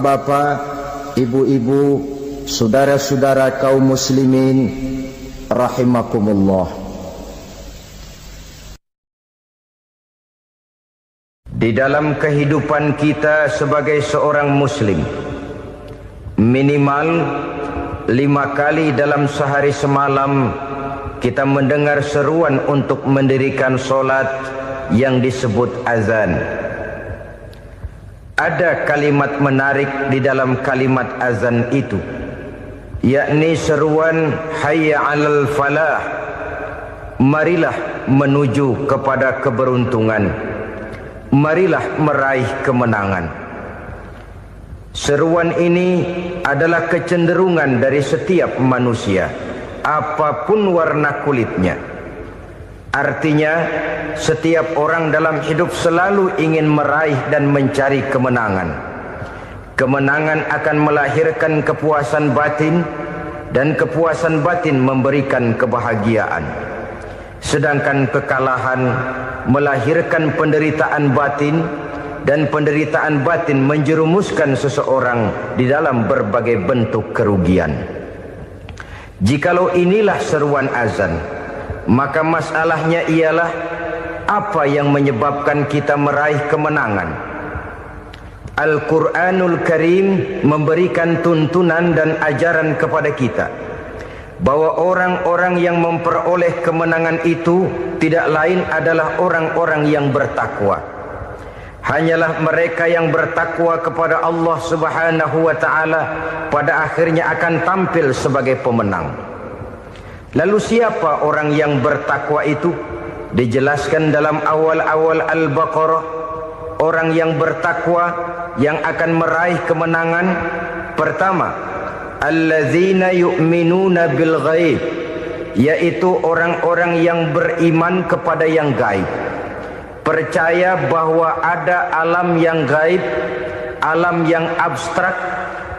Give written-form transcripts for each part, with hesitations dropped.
Bapak, ibu-ibu, saudara-saudara kaum muslimin rahimakumullah. Di dalam kehidupan kita sebagai seorang muslim, minimal 5 kali dalam sehari semalam kita mendengar seruan untuk mendirikan solat yang disebut azan. Ada kalimat menarik di dalam kalimat azan itu, yakni seruan hayya 'alal falah, marilah menuju kepada keberuntungan, marilah meraih kemenangan. Seruan ini adalah kecenderungan dari setiap manusia, apapun warna kulitnya. Artinya, setiap orang dalam hidup selalu ingin meraih dan mencari kemenangan. Kemenangan akan melahirkan kepuasan batin, dan kepuasan batin memberikan kebahagiaan. Sedangkan kekalahan melahirkan penderitaan batin, dan penderitaan batin menjerumuskan seseorang di dalam berbagai bentuk kerugian. Jikalau inilah seruan azan, maka masalahnya ialah apa yang menyebabkan kita meraih kemenangan. Al-Quranul Karim memberikan tuntunan dan ajaran kepada kita bahwa orang-orang yang memperoleh kemenangan itu tidak lain adalah orang-orang yang bertakwa. Hanyalah mereka yang bertakwa kepada Allah Subhanahu wa ta'ala pada akhirnya akan tampil sebagai pemenang. Lalu siapa orang yang bertakwa itu? Dijelaskan dalam awal-awal Al-Baqarah, orang yang bertakwa yang akan meraih kemenangan. Pertama, alladzina yu'minuna bil ghaib, yaitu orang-orang yang beriman kepada yang gaib, percaya bahwa ada alam yang gaib, alam yang abstrak,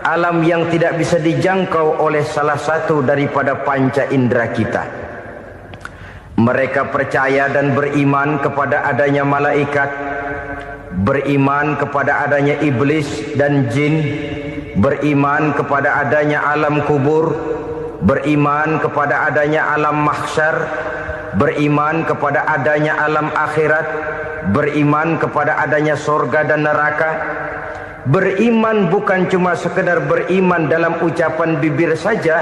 alam yang tidak bisa dijangkau oleh salah satu daripada panca indera kita. Mereka percaya dan beriman kepada adanya malaikat, beriman kepada adanya iblis dan jin, beriman kepada adanya alam kubur, beriman kepada adanya alam mahsyar, beriman kepada adanya alam akhirat, beriman kepada adanya surga dan neraka. Beriman bukan cuma sekedar beriman dalam ucapan bibir saja,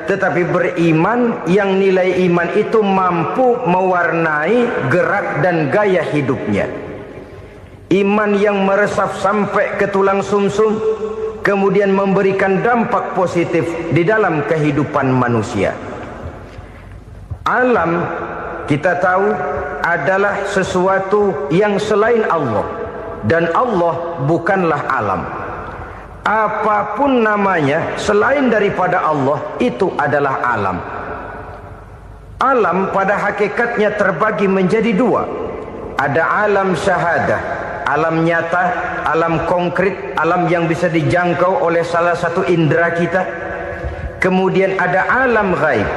tetapi beriman yang nilai iman itu mampu mewarnai gerak dan gaya hidupnya. Iman yang meresap sampai ke tulang sumsum, kemudian memberikan dampak positif di dalam kehidupan manusia. Alam, kita tahu, adalah sesuatu yang selain Allah, dan Allah bukanlah alam. Apapun namanya selain daripada Allah, itu adalah alam. Alam pada hakikatnya terbagi menjadi 2. Ada alam syahadah, alam nyata, alam konkret, alam yang bisa dijangkau oleh salah satu indera kita. Kemudian ada alam ghaib,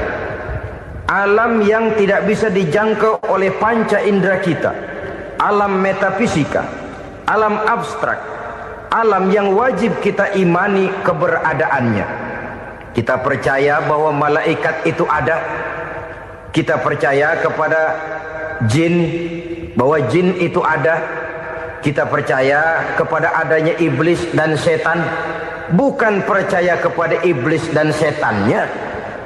alam yang tidak bisa dijangkau oleh panca indera kita, alam metafisika, alam abstrak, alam yang wajib kita imani keberadaannya. Kita percaya bahwa malaikat itu ada, kita percaya kepada jin, bahwa jin itu ada, kita percaya kepada adanya iblis dan setan. Bukan percaya kepada iblis dan setannya,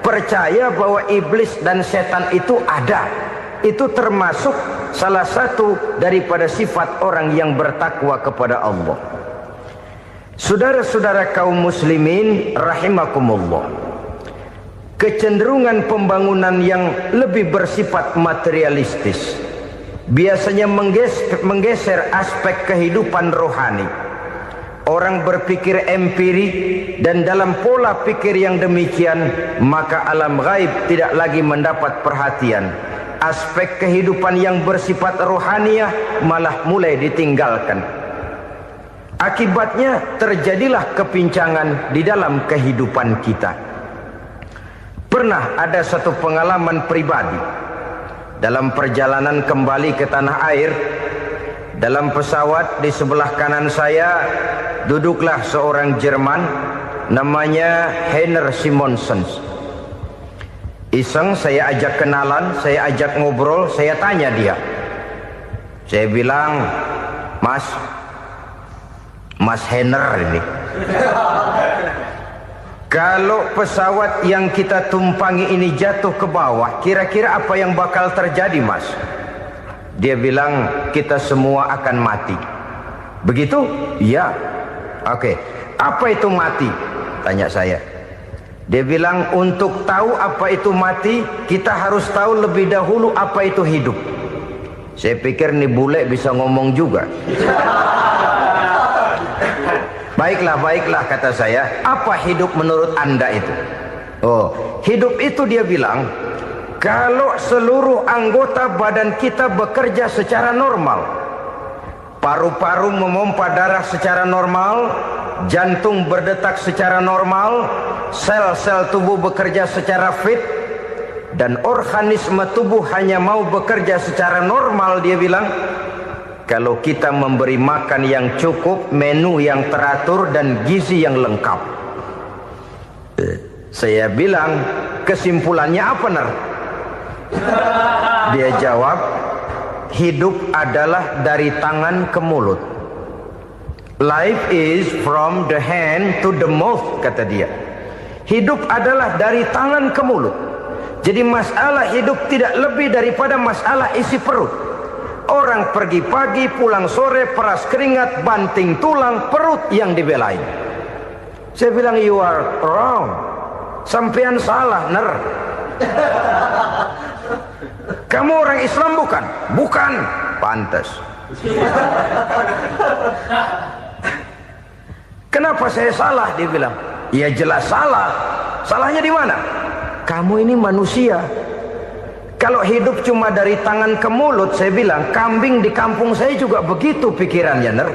percaya bahwa iblis dan setan itu ada. Itu termasuk salah satu daripada sifat orang yang bertakwa kepada Allah. Saudara-saudara kaum muslimin rahimakumullah, kecenderungan pembangunan yang lebih bersifat materialistis biasanya menggeser aspek kehidupan rohani. Orang berpikir empiri, dan dalam pola pikir yang demikian maka alam gaib tidak lagi mendapat perhatian. Aspek kehidupan yang bersifat rohaniah malah mulai ditinggalkan. Akibatnya terjadilah kepincangan di dalam kehidupan kita. Pernah ada satu pengalaman pribadi dalam perjalanan kembali ke tanah air. Dalam pesawat di sebelah kanan saya duduklah seorang Jerman namanya Heiner Simonsen. Iseng saya ajak kenalan, saya ajak ngobrol, saya tanya dia. Saya bilang, Mas Heiner ini, kalau pesawat yang kita tumpangi ini jatuh ke bawah, kira-kira apa yang bakal terjadi, Mas? Dia bilang, kita semua akan mati. Begitu? Iya. Oke. Apa itu mati? Tanya saya. Dia bilang, untuk tahu apa itu mati, kita harus tahu lebih dahulu apa itu hidup. Saya pikir nih bule bisa ngomong juga. Baiklah kata saya. Apa hidup menurut Anda itu? Oh, hidup itu dia bilang, kalau seluruh anggota badan kita bekerja secara normal. Paru-paru memompa darah secara normal, jantung berdetak secara normal, sel-sel tubuh bekerja secara fit, dan organisme tubuh hanya mau bekerja secara normal. Dia bilang, kalau kita memberi makan yang cukup, menu yang teratur, dan gizi yang lengkap. Saya bilang, kesimpulannya apa, Ner? Dia jawab, hidup adalah dari tangan ke mulut. Life is from the hand to the mouth, kata dia. Hidup adalah dari tangan ke mulut. Jadi masalah hidup tidak lebih daripada masalah isi perut. Orang pergi pagi, pulang sore, peras keringat, banting tulang, perut yang dibelain. Saya bilang, you are wrong. Sampean salah, Ner. Kamu orang Islam bukan? Bukan. Pantas. Kenapa saya salah? Dia bilang, ya jelas salah. Salahnya di mana? Kamu ini manusia. Kalau hidup cuma dari tangan ke mulut, saya bilang, kambing di kampung saya juga begitu pikirannya, Ner.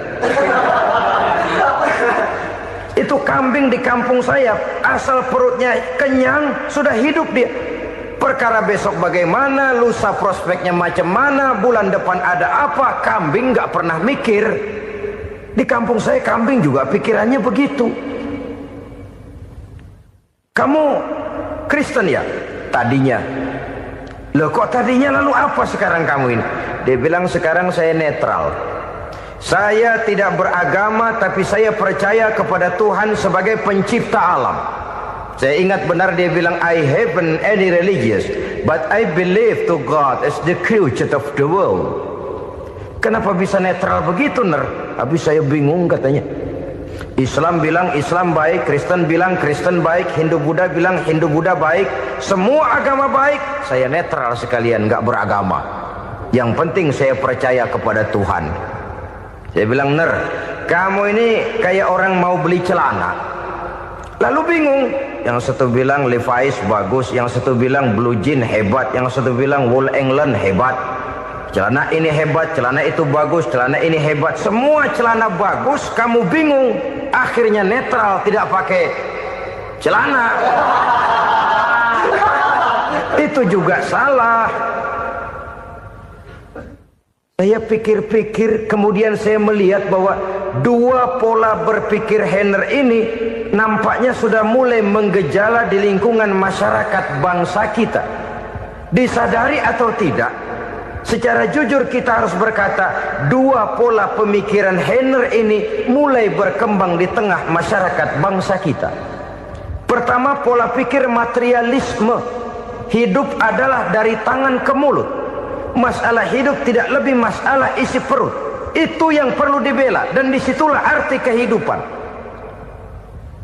Itu kambing di kampung saya, asal perutnya kenyang, sudah hidup dia. Perkara besok bagaimana, lusa prospeknya macam mana, bulan depan ada apa, kambing nggak pernah mikir. Di kampung saya kambing juga pikirannya begitu. Kamu Kristen ya? Tadinya. Loh kok tadinya, lalu apa sekarang kamu ini? Dia bilang, sekarang saya netral. Saya tidak beragama, tapi saya percaya kepada Tuhan sebagai pencipta alam. Saya ingat benar dia bilang, I haven't any religious, but I believe to God as the creator of the world. Kenapa bisa netral begitu, Ner? Habis saya bingung katanya. Islam bilang Islam baik, Kristen bilang Kristen baik, Hindu Buddha bilang Hindu Buddha baik, semua agama baik. Saya netral sekalian, nggak beragama. Yang penting saya percaya kepada Tuhan. Saya bilang, Ner, kamu ini kayak orang mau beli celana, lalu bingung. Yang satu bilang Levi's bagus, yang satu bilang Blue Jean hebat, yang satu bilang Wool England hebat. Celana ini hebat, celana itu bagus, celana ini hebat. Semua celana bagus, kamu bingung. Akhirnya netral, tidak pakai celana. Itu juga salah. Saya pikir-pikir, kemudian saya melihat bahwa dua pola berpikir Heiner ini nampaknya sudah mulai menggejala di lingkungan masyarakat bangsa kita. Disadari atau tidak, secara jujur kita harus berkata, dua pola pemikiran Heiner ini mulai berkembang di tengah masyarakat bangsa kita. Pertama, pola pikir materialisme. Hidup adalah dari tangan ke mulut. Masalah hidup tidak lebih masalah isi perut. Itu yang perlu dibela, dan disitulah arti kehidupan.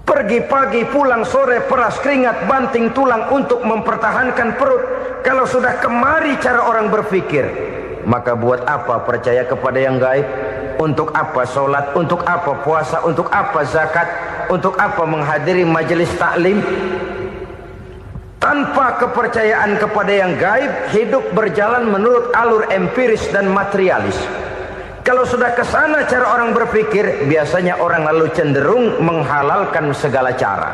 Pergi pagi, pulang sore, peras keringat, banting tulang untuk mempertahankan perut. Kalau sudah kemari cara orang berpikir, maka buat apa percaya kepada yang gaib? Untuk apa sholat? Untuk apa puasa? Untuk apa zakat? Untuk apa menghadiri majelis taklim? Tanpa kepercayaan kepada yang gaib, hidup berjalan menurut alur empiris dan materialis. Kalau sudah ke sana cara orang berpikir, biasanya orang lalu cenderung menghalalkan segala cara.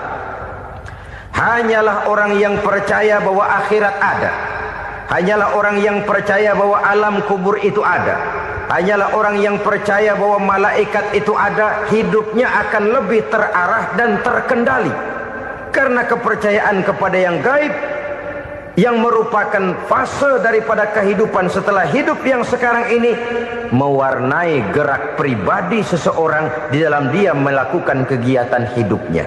Hanyalah orang yang percaya bahwa akhirat ada. Hanyalah orang yang percaya bahwa alam kubur itu ada. hanyalah orang yang percaya bahwa malaikat itu ada, hidupnya akan lebih terarah dan terkendali. Karena kepercayaan kepada yang gaib, yang merupakan fase daripada kehidupan setelah hidup yang sekarang ini, mewarnai gerak pribadi seseorang di dalam dia melakukan kegiatan hidupnya.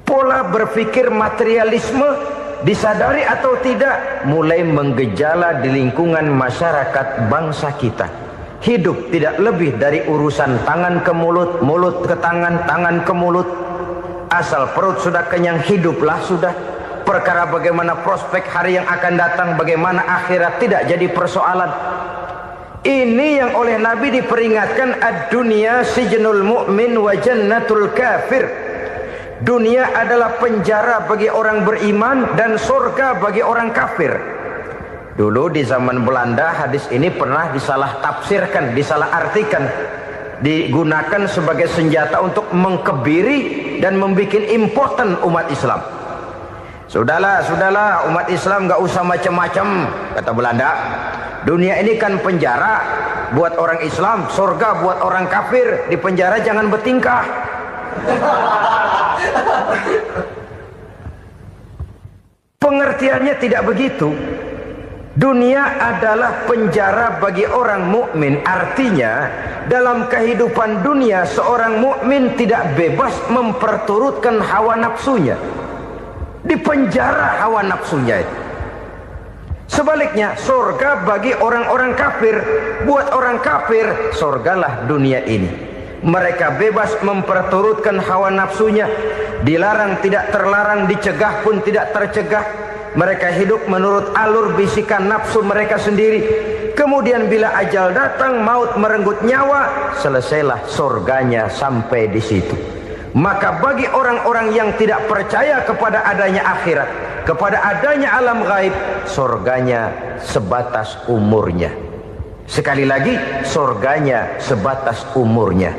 Pola berpikir materialisme, disadari atau tidak, mulai menggejala di lingkungan masyarakat bangsa kita. Hidup tidak lebih dari urusan tangan ke mulut, mulut ke tangan, tangan ke mulut. Asal perut sudah kenyang, hiduplah sudah. Perkara bagaimana prospek hari yang akan datang, bagaimana akhirat, tidak jadi persoalan. Ini yang oleh Nabi diperingatkan, ad-dunya sijnul mu'min wa jannatul kafir. Dunia adalah penjara bagi orang beriman dan surga bagi orang kafir. Dulu di zaman Belanda hadis ini pernah disalah tafsirkan, disalah artikan, digunakan sebagai senjata untuk mengkebiri dan membuat impoten umat Islam. Sudahlah umat Islam gak usah macam-macam, kata Belanda. Dunia ini kan penjara buat orang Islam, surga buat orang kafir. Di penjara jangan bertingkah. Pengertiannya tidak begitu. Dunia adalah penjara bagi orang mukmin. Artinya dalam kehidupan dunia seorang mukmin tidak bebas memperturutkan hawa nafsunya. Di penjara hawa nafsunya itu. Sebaliknya surga bagi orang-orang kafir. Buat orang kafir surgalah dunia ini. Mereka bebas memperturutkan hawa nafsunya, dilarang tidak terlarang, dicegah pun tidak tercegah. Mereka hidup menurut alur bisikan nafsu mereka sendiri. Kemudian bila ajal datang, maut merenggut nyawa, selesailah surganya sampai di situ. Maka bagi orang-orang yang tidak percaya kepada adanya akhirat, kepada adanya alam gaib, surganya sebatas umurnya. Sekali lagi, surganya sebatas umurnya.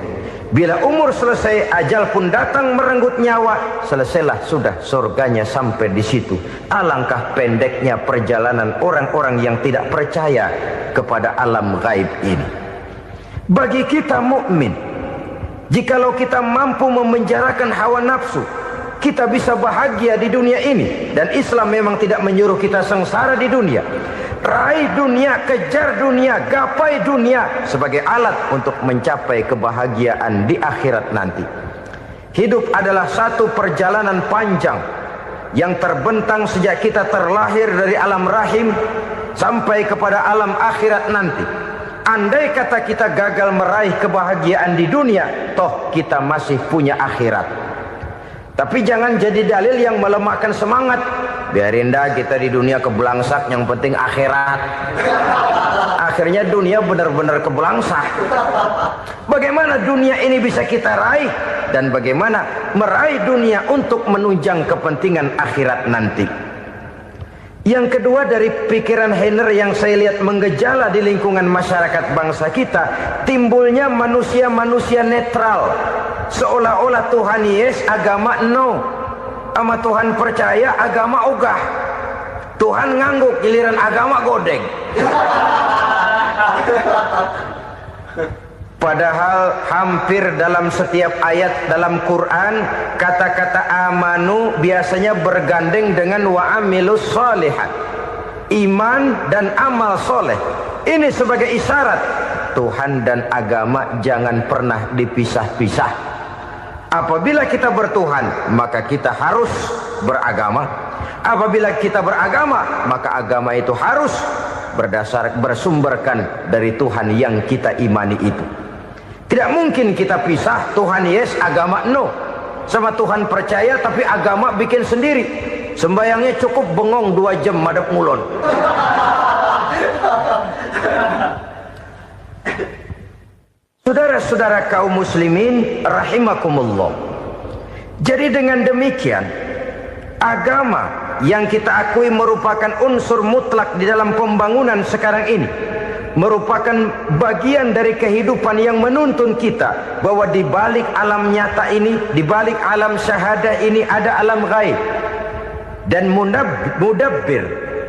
Bila umur selesai, ajal pun datang merenggut nyawa, selesailah sudah surganya sampai di situ. Alangkah pendeknya perjalanan orang-orang yang tidak percaya kepada alam gaib ini. Bagi kita mukmin, jikalau kita mampu memenjarakan hawa nafsu, kita bisa bahagia di dunia ini. Dan Islam memang tidak menyuruh kita sengsara di dunia. Raih dunia, kejar dunia, gapai dunia sebagai alat untuk mencapai kebahagiaan di akhirat nanti. Hidup adalah satu perjalanan panjang yang terbentang sejak kita terlahir dari alam rahim sampai kepada alam akhirat nanti. Andai kata kita gagal meraih kebahagiaan di dunia, toh kita masih punya akhirat. Tapi jangan jadi dalil yang melemahkan semangat. Biarin dah kita di dunia kebelangsak, yang penting akhirat. Akhirnya dunia benar-benar kebelangsak. Bagaimana dunia ini bisa kita raih, dan bagaimana meraih dunia untuk menunjang kepentingan akhirat nanti. Yang kedua, dari pikiran Heiner yang saya lihat menggejala di lingkungan masyarakat bangsa kita, timbulnya manusia-manusia netral. Seolah-olah Tuhan yes, agama no. Sama Tuhan percaya, agama ogah. Tuhan ngangguk, giliran agama godeng. Padahal hampir dalam setiap ayat dalam Quran, kata-kata amanu biasanya bergandeng dengan wa amilus sholihat. Iman dan amal soleh. Ini sebagai isyarat Tuhan dan agama jangan pernah dipisah-pisah. Apabila kita bertuhan, maka kita harus beragama. Apabila kita beragama, maka agama itu harus bersumberkan dari Tuhan yang kita imani itu. Tidak mungkin kita pisah, Tuhan yes, agama no. Sama Tuhan percaya tapi agama bikin sendiri. Sembayangnya cukup bengong 2 jam madep ngulon. Saudara-saudara kaum muslimin rahimakumullah. Jadi dengan demikian, agama yang kita akui merupakan unsur mutlak di dalam pembangunan sekarang ini, merupakan bagian dari kehidupan yang menuntun kita bahwa di balik alam nyata ini, di balik alam syahadah ini ada alam gaib. Dan mudabbir,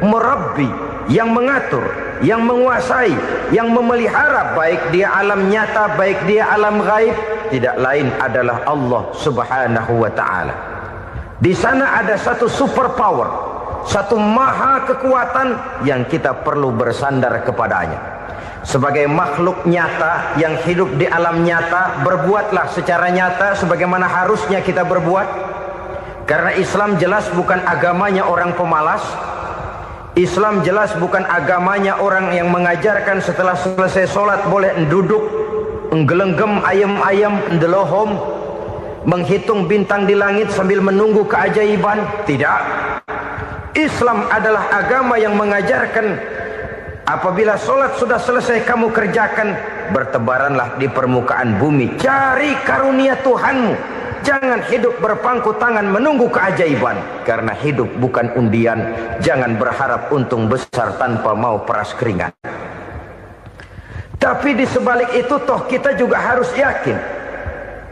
murabbi yang mengatur, yang menguasai, yang memelihara, baik dia alam nyata, baik dia alam gaib, tidak lain adalah Allah Subhanahu wa ta'ala. Di sana ada satu super power, satu maha kekuatan yang kita perlu bersandar kepadanya. Sebagai makhluk nyata yang hidup di alam nyata, berbuatlah secara nyata sebagaimana harusnya kita berbuat. Karena Islam jelas bukan agamanya orang pemalas. Islam jelas bukan agamanya orang yang mengajarkan setelah selesai sholat boleh duduk, nggelenggem ayam-ayam, ndelohom, menghitung bintang di langit sambil menunggu keajaiban. Tidak. Islam adalah agama yang mengajarkan apabila sholat sudah selesai kamu kerjakan, bertebaranlah di permukaan bumi, cari karunia Tuhanmu. Jangan hidup berpangku tangan menunggu keajaiban. Karena hidup bukan undian. Jangan berharap untung besar tanpa mau peras keringat. Tapi di sebalik itu toh kita juga harus yakin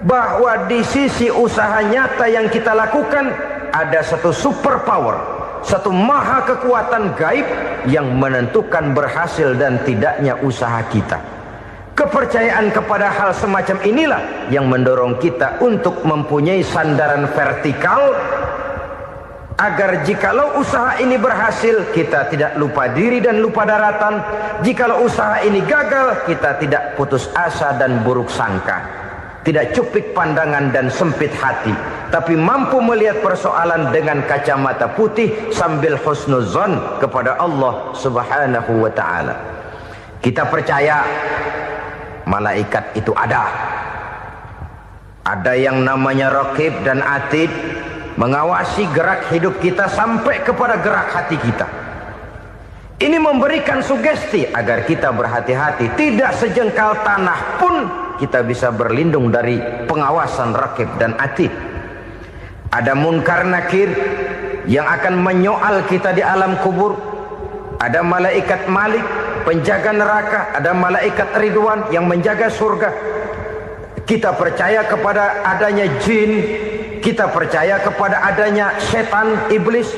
bahwa di sisi usaha nyata yang kita lakukan ada satu super power, satu maha kekuatan gaib yang menentukan berhasil dan tidaknya usaha kita. Kepercayaan kepada hal semacam inilah yang mendorong kita untuk mempunyai sandaran vertikal, agar jikalau usaha ini berhasil, kita tidak lupa diri dan lupa daratan. Jikalau usaha ini gagal, kita tidak putus asa dan buruk sangka, tidak cupik pandangan dan sempit hati, tapi mampu melihat persoalan dengan kacamata putih sambil husnuzon kepada Allah Subhanahu wa ta'ala. Kita percaya malaikat itu ada. Ada yang namanya Raqib dan Atid, mengawasi gerak hidup kita sampai kepada gerak hati kita. Ini memberikan sugesti agar kita berhati-hati. Tidak sejengkal tanah pun kita bisa berlindung dari pengawasan Raqib dan Atid. Ada Munkar Nakir yang akan menyoal kita di alam kubur. Ada malaikat Malik, penjaga neraka. Ada malaikat Ridwan yang menjaga surga. Kita percaya kepada adanya jin, kita percaya kepada adanya setan, iblis.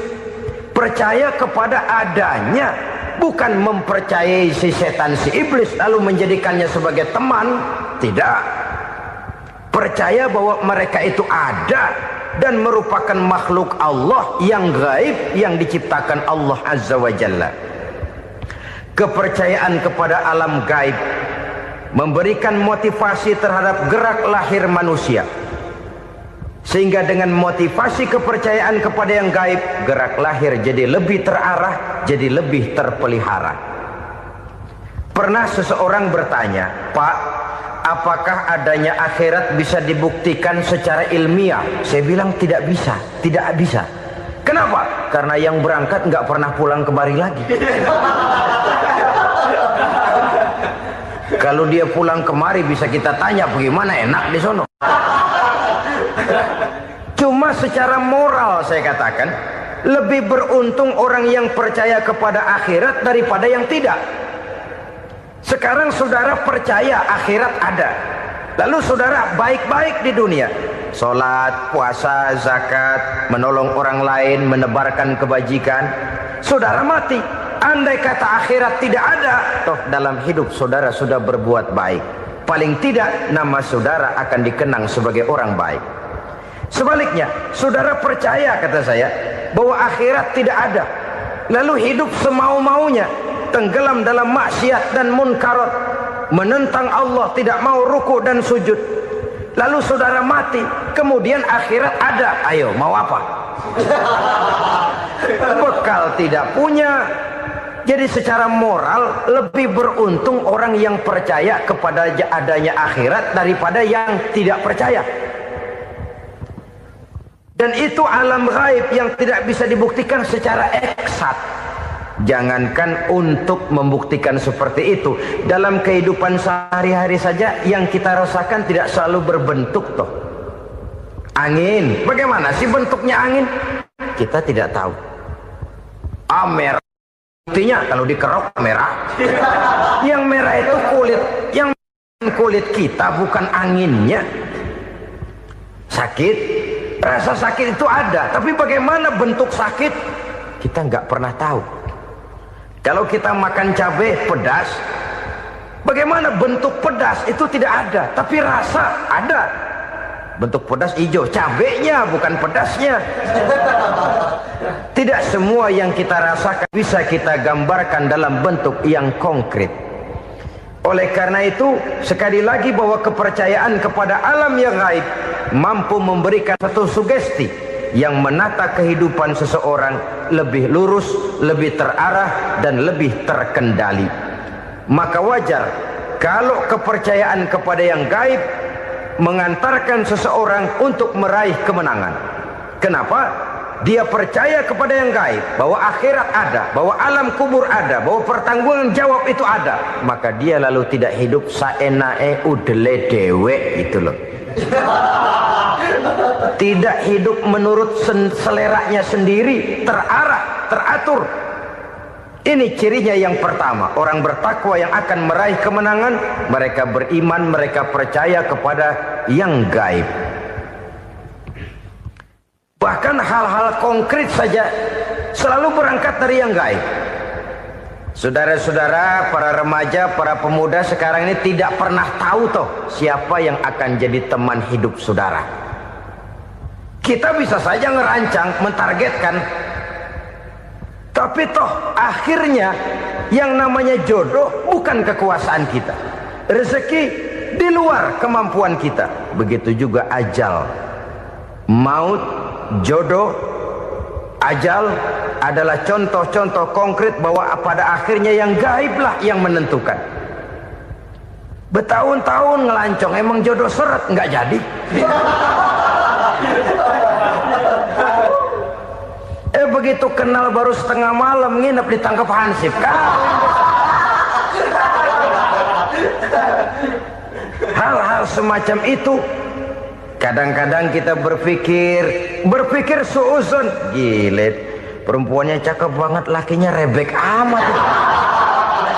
Percaya kepada adanya, bukan mempercayai si setan, si iblis lalu menjadikannya sebagai teman. Tidak. Percaya bahwa mereka itu ada dan merupakan makhluk Allah yang gaib, yang diciptakan Allah Azza wa Jalla. Kepercayaan kepada alam gaib memberikan motivasi terhadap gerak lahir manusia, sehingga dengan motivasi kepercayaan kepada yang gaib, gerak lahir jadi lebih terarah, jadi lebih terpelihara. Pernah seseorang bertanya, "Pak, apakah adanya akhirat bisa dibuktikan secara ilmiah?" Saya bilang tidak bisa, tidak bisa. Kenapa? Karena yang berangkat nggak pernah pulang kembali lagi. Kalau dia pulang kemari bisa kita tanya bagaimana enak di sono. Cuma secara moral saya katakan, lebih beruntung orang yang percaya kepada akhirat daripada yang tidak. Sekarang saudara percaya akhirat ada, lalu saudara baik-baik di dunia, sholat, puasa, zakat, menolong orang lain, menebarkan kebajikan. Saudara mati, andai kata akhirat tidak ada, toh dalam hidup saudara sudah berbuat baik. Paling tidak nama saudara akan dikenang sebagai orang baik. Sebaliknya, saudara percaya, kata saya, bahwa akhirat tidak ada, lalu hidup semau-maunya, tenggelam dalam maksiat dan munkarat, menentang Allah, tidak mau ruku dan sujud. Lalu saudara mati, kemudian akhirat ada. Ayo, mau apa? Bekal tidak punya. Jadi secara moral lebih beruntung orang yang percaya kepada adanya akhirat daripada yang tidak percaya. Dan itu alam gaib yang tidak bisa dibuktikan secara eksat. Jangankan untuk membuktikan seperti itu, dalam kehidupan sehari-hari saja yang kita rasakan tidak selalu berbentuk toh. Angin, bagaimana sih bentuknya angin? Kita tidak tahu. Merah, buktinya kalau dikerok merah. Yang merah itu kulit, yang kulit kita bukan anginnya. Sakit, rasa sakit itu ada, tapi bagaimana bentuk sakit kita nggak pernah tahu. Kalau kita makan cabai pedas, bagaimana bentuk pedas itu tidak ada, tapi rasa ada. Bentuk pedas hijau, cabenya bukan pedasnya. Tidak semua yang kita rasakan bisa kita gambarkan dalam bentuk yang konkret. Oleh karena itu, sekali lagi bahwa kepercayaan kepada alam yang gaib mampu memberikan satu sugesti yang menata kehidupan seseorang lebih lurus, lebih terarah, dan lebih terkendali. Maka wajar kalau kepercayaan kepada yang gaib mengantarkan seseorang untuk meraih kemenangan. Kenapa? Dia percaya kepada yang gaib, bahwa akhirat ada, bahwa alam kubur ada, bahwa pertanggungan jawab itu ada. Maka dia lalu tidak hidup saenae udele dewe, itu loh. Tidak hidup menurut seleranya sendiri, terarah, teratur. Ini cirinya yang pertama. Orang bertakwa yang akan meraih kemenangan, mereka beriman, mereka percaya kepada yang gaib. Bahkan hal-hal konkret saja selalu berangkat dari yang gaib. Saudara-saudara, para remaja, para pemuda sekarang ini tidak pernah tahu toh siapa yang akan jadi teman hidup saudara. Kita bisa saja ngerancang, mentargetkan, tapi toh akhirnya yang namanya jodoh bukan kekuasaan kita. Rezeki di luar kemampuan kita. Begitu juga ajal. Maut, jodoh, ajal adalah contoh-contoh konkret bahwa pada akhirnya yang gaiblah yang menentukan. Bertahun-tahun ngelancong, emang jodoh seret, nggak jadi. Begitu kenal baru setengah malam nginep ditangkap hansip kan. Hal-hal semacam itu kadang-kadang kita berpikir suuzon, gile, perempuannya cakep banget, lakinya rebek amat.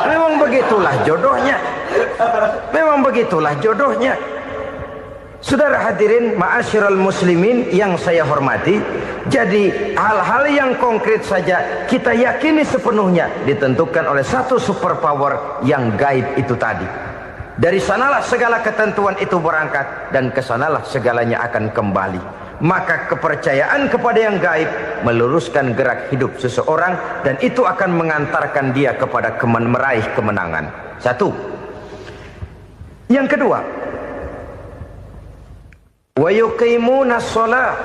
Memang begitulah jodohnya. Memang begitulah jodohnya. Saudara hadirin ma'asyiral muslimin yang saya hormati, jadi hal-hal yang konkret saja kita yakini sepenuhnya ditentukan oleh satu superpower yang gaib itu tadi. Dari sanalah segala ketentuan itu berangkat dan kesanalah segalanya akan kembali. Maka kepercayaan kepada yang gaib meluruskan gerak hidup seseorang dan itu akan mengantarkan dia kepada meraih kemenangan. Satu. Yang kedua, wa yuqimuna shalah.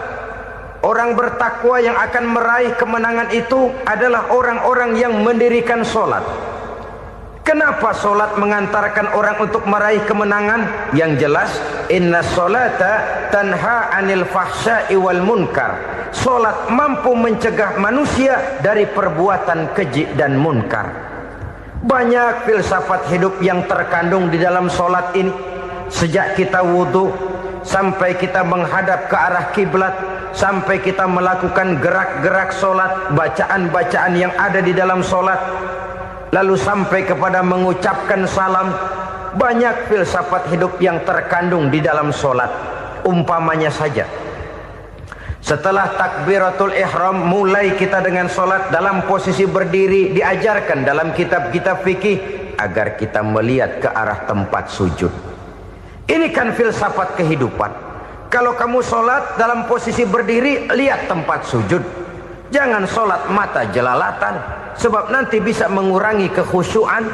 Orang bertakwa yang akan meraih kemenangan itu adalah orang-orang yang mendirikan sholat. Kenapa sholat mengantarkan orang untuk meraih kemenangan? Yang jelas, inna sholata tanha anil fahsya'i wal munkar. Sholat mampu mencegah manusia dari perbuatan keji dan munkar. Banyak filsafat hidup yang terkandung di dalam sholat ini. Sejak kita wudhu sampai kita menghadap ke arah kiblat, sampai kita melakukan gerak-gerak sholat, bacaan-bacaan yang ada di dalam sholat, lalu sampai kepada mengucapkan salam. Banyak filsafat hidup yang terkandung di dalam sholat. Umpamanya saja, setelah takbiratul ihram mulai kita dengan sholat dalam posisi berdiri, diajarkan dalam kitab-kitab fikih agar kita melihat ke arah tempat sujud. Ini kan filsafat kehidupan. Kalau kamu sholat dalam posisi berdiri, lihat tempat sujud. Jangan sholat mata jelalatan, sebab nanti bisa mengurangi kekhusyuan.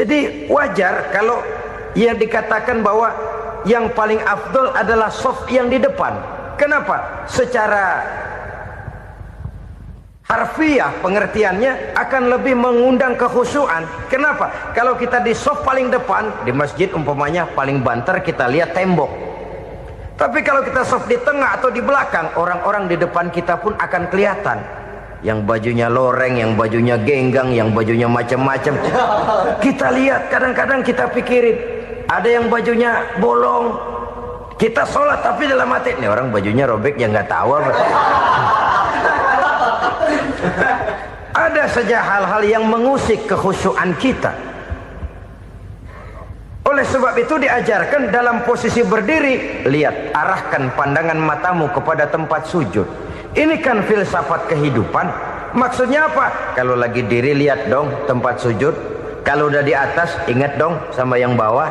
Jadi wajar kalau yang dikatakan bahwa yang paling afdol adalah shaf yang di depan. Kenapa? Secara harfiah pengertiannya akan lebih mengundang kekhusyuan. Kenapa? Kalau kita di shaf paling depan di masjid umpamanya paling banter kita lihat tembok. Tapi kalau kita shaf di tengah atau di belakang, orang-orang di depan kita pun akan kelihatan. Yang bajunya loreng, yang bajunya genggang, yang bajunya macam-macam. Kita lihat, kadang-kadang kita pikirin, ada yang bajunya bolong. Kita sholat tapi dalam hati, nih orang bajunya robek yang nggak tahu apa. Ada saja hal-hal yang mengusik kekhusyuan kita. Oleh sebab itu diajarkan dalam posisi berdiri, lihat, arahkan pandangan matamu kepada tempat sujud. Ini kan filsafat kehidupan. Maksudnya apa? Kalau lagi diri lihat dong tempat sujud. Kalau udah di atas ingat dong sama yang bawah.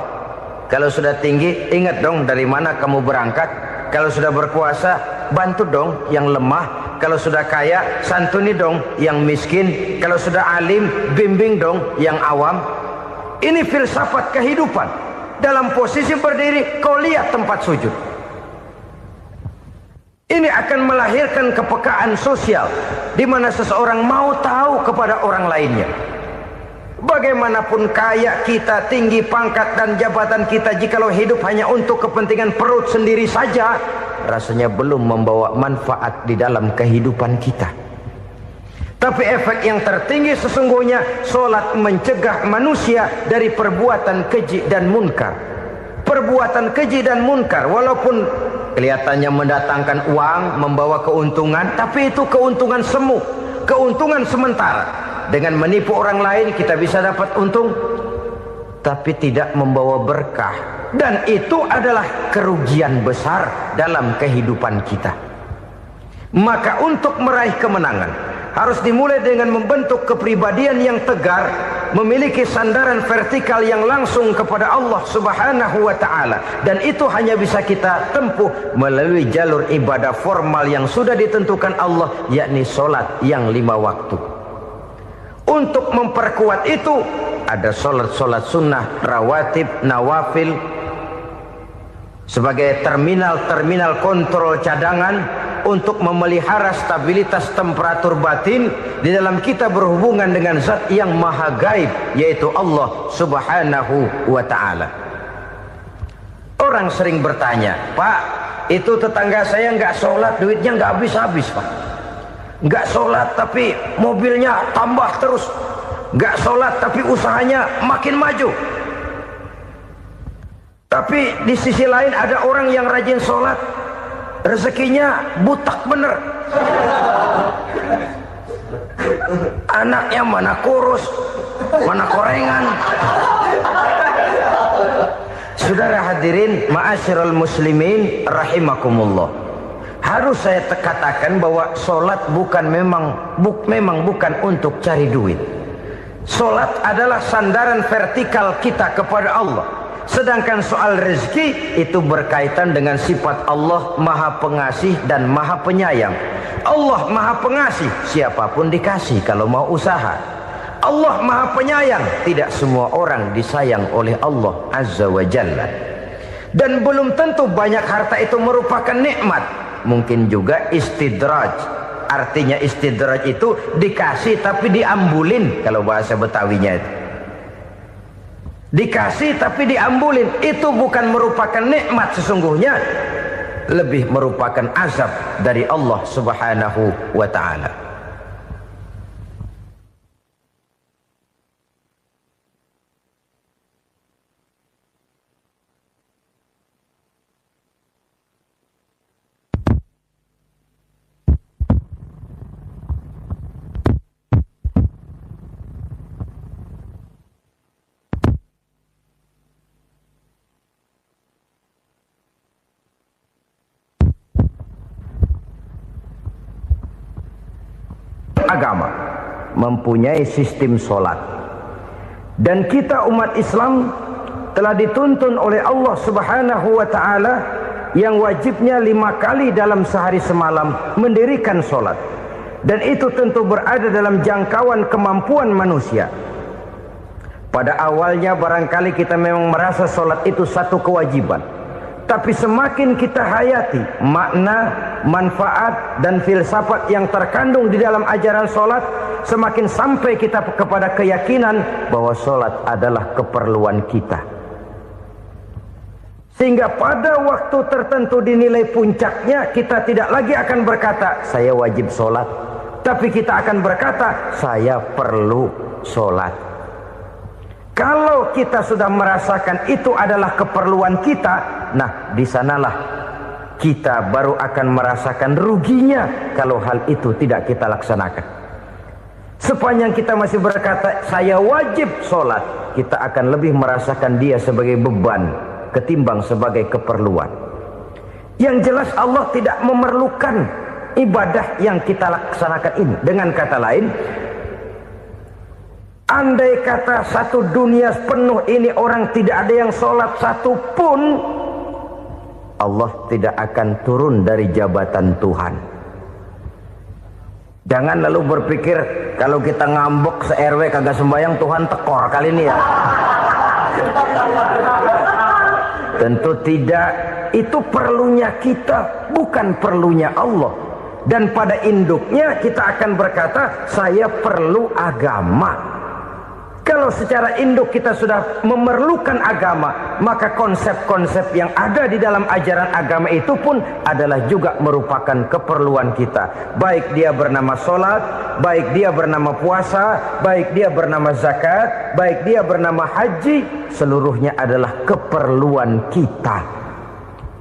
Kalau sudah tinggi ingat dong dari mana kamu berangkat. Kalau sudah berkuasa bantu dong yang lemah. Kalau sudah kaya santuni dong yang miskin. Kalau sudah alim bimbing dong yang awam. Ini filsafat kehidupan. Dalam posisi berdiri kau lihat tempat sujud. Ini akan melahirkan kepekaan sosial di mana seseorang mau tahu kepada orang lainnya. Bagaimanapun kaya kita, tinggi pangkat dan jabatan kita, jikalau hidup hanya untuk kepentingan perut sendiri saja, rasanya belum membawa manfaat di dalam kehidupan kita. Tapi efek yang tertinggi sesungguhnya, solat mencegah manusia dari perbuatan keji dan munkar. Perbuatan keji dan munkar walaupun kelihatannya mendatangkan uang, membawa keuntungan, tapi itu keuntungan semu, keuntungan sementara. Dengan menipu orang lain kita bisa dapat untung, tapi tidak membawa berkah. Dan itu adalah kerugian besar dalam kehidupan kita. Maka untuk meraih kemenangan harus dimulai dengan membentuk kepribadian yang tegar, memiliki sandaran vertikal yang langsung kepada Allah Subhanahu wa ta'ala. Dan itu hanya bisa kita tempuh melalui jalur ibadah formal yang sudah ditentukan Allah, yakni solat yang 5 waktu. Untuk memperkuat itu ada solat-solat sunnah, rawatib, nawafil sebagai terminal-terminal kontrol cadangan untuk memelihara stabilitas temperatur batin di dalam kita berhubungan dengan zat yang maha gaib, yaitu Allah Subhanahu wa ta'ala. Orang sering bertanya, Pak, itu tetangga saya nggak sholat, duitnya nggak habis-habis, Pak. Nggak sholat tapi mobilnya tambah terus. Nggak sholat tapi usahanya makin maju. Tapi di sisi lain ada orang yang rajin sholat, rezekinya butak bener. Anaknya mana kurus, mana korengan. Saudara hadirin ma'asyiral muslimin rahimakumullah. Harus saya katakan bahwa solat memang bukan untuk cari duit. Solat adalah sandaran vertikal kita kepada Allah. Sedangkan soal rezeki itu berkaitan dengan sifat Allah maha pengasih dan maha penyayang. Allah maha pengasih, siapapun dikasih kalau mau usaha. Allah maha penyayang, tidak semua orang disayang oleh Allah Azza wa Jalla. Dan belum tentu banyak harta itu merupakan nikmat. Mungkin juga istidraj. Artinya istidraj itu dikasih tapi diambulin, kalau bahasa Betawinya itu. Dikasih tapi diambulin, itu bukan merupakan nikmat sesungguhnya, lebih merupakan azab dari Allah Subhanahu wa ta'ala. Agama mempunyai sistem solat, dan kita umat Islam telah dituntun oleh Allah Subhanahu wa ta'ala yang wajibnya 5 kali dalam sehari semalam mendirikan solat, dan itu tentu berada dalam jangkauan kemampuan manusia. Pada awalnya barangkali kita memang merasa solat itu satu kewajiban, tapi semakin kita hayati makna, manfaat dan filsafat yang terkandung di dalam ajaran solat, semakin sampai kita kepada keyakinan bahwa solat adalah keperluan kita. Sehingga pada waktu tertentu dinilai puncaknya, kita tidak lagi akan berkata saya wajib solat, tapi kita akan berkata saya perlu solat. Kalau kita sudah merasakan itu adalah keperluan kita, nah di sanalah kita baru akan merasakan ruginya kalau hal itu tidak kita laksanakan. Sepanjang kita masih berkata saya wajib sholat, kita akan lebih merasakan dia sebagai beban ketimbang sebagai keperluan. Yang jelas Allah tidak memerlukan ibadah yang kita laksanakan ini. Dengan kata lain, andai kata satu dunia penuh ini orang tidak ada yang sholat satu pun, Allah tidak akan turun dari jabatan Tuhan. Jangan lalu berpikir kalau kita ngambek se-RW kagak sembahyang Tuhan tekor kali ini ya. Tentu tidak. Itu perlunya kita, bukan perlunya Allah. Dan pada induknya kita akan berkata, saya perlu agama. Kalau secara induk kita sudah memerlukan agama, maka konsep-konsep yang ada di dalam ajaran agama itu pun adalah juga merupakan keperluan kita. Baik dia bernama sholat, baik dia bernama puasa, baik dia bernama zakat, baik dia bernama haji, seluruhnya adalah keperluan kita.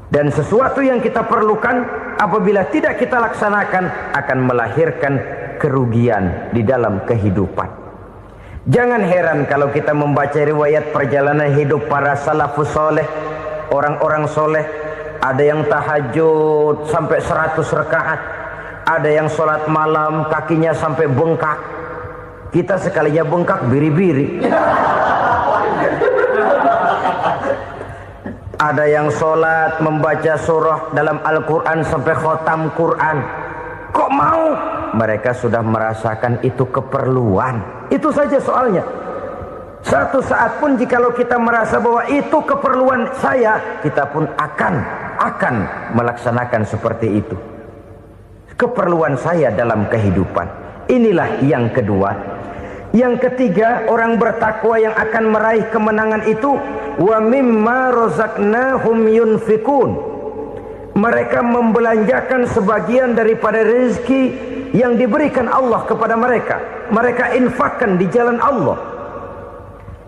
Dan sesuatu yang kita perlukan apabila tidak kita laksanakan akan melahirkan kerugian di dalam kehidupan. Jangan heran kalau kita membaca riwayat perjalanan hidup para salafus soleh, orang-orang soleh. Ada yang tahajud sampai 100 rakaat, ada yang sholat malam kakinya sampai bengkak. Kita sekalinya bengkak biri-biri. Ada yang sholat membaca surah dalam Al-Quran sampai khotam Quran. Kok mau? Mereka sudah merasakan itu keperluan. Itu saja soalnya. Satu saat pun jikalau kita merasa bahwa itu keperluan saya, kita pun akan melaksanakan seperti itu. Keperluan saya dalam kehidupan. Inilah yang kedua. Yang ketiga, orang bertakwa yang akan meraih kemenangan itu, wa mimma razaqnahum yunfikun. Mereka membelanjakan sebagian daripada rezeki yang diberikan Allah kepada mereka. Mereka infakkan di jalan Allah.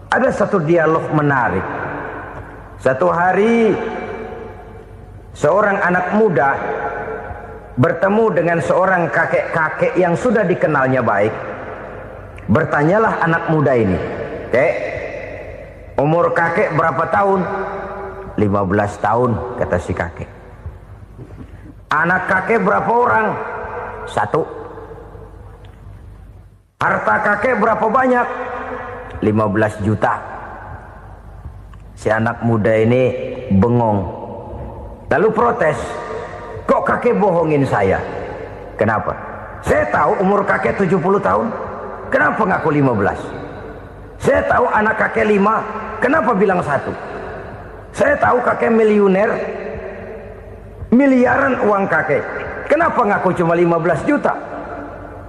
Ada satu dialog menarik. Satu hari seorang anak muda bertemu dengan seorang kakek-kakek yang sudah dikenalnya baik. Bertanyalah anak muda ini, "Kek, umur kakek berapa tahun?" 15 tahun, kata si kakek. "Anak kakek berapa orang?" 1. "Harta kakek berapa banyak?" 15 juta. Si anak muda ini bengong. Lalu protes, "Kok kakek bohongin saya?" "Kenapa?" "Saya tahu umur kakek 70 tahun. Kenapa ngaku 15? Saya tahu anak kakek 5. Kenapa bilang 1? Saya tahu kakek miliuner, miliaran uang kakek. Kenapa ngaku cuma 15 juta?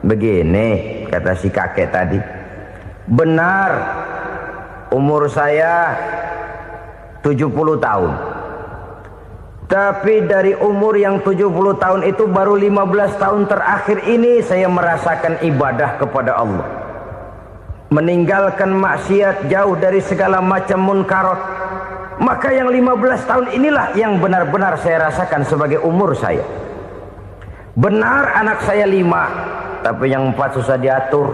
Begini, kata si kakek tadi. Benar, umur saya 70 tahun. Tapi dari umur yang 70 tahun itu baru 15 tahun terakhir ini saya merasakan ibadah kepada Allah. Meninggalkan maksiat, jauh dari segala macam munkarat. Maka yang 15 tahun inilah yang benar-benar saya rasakan sebagai umur saya. Benar anak saya 5, tapi yang 4 susah diatur.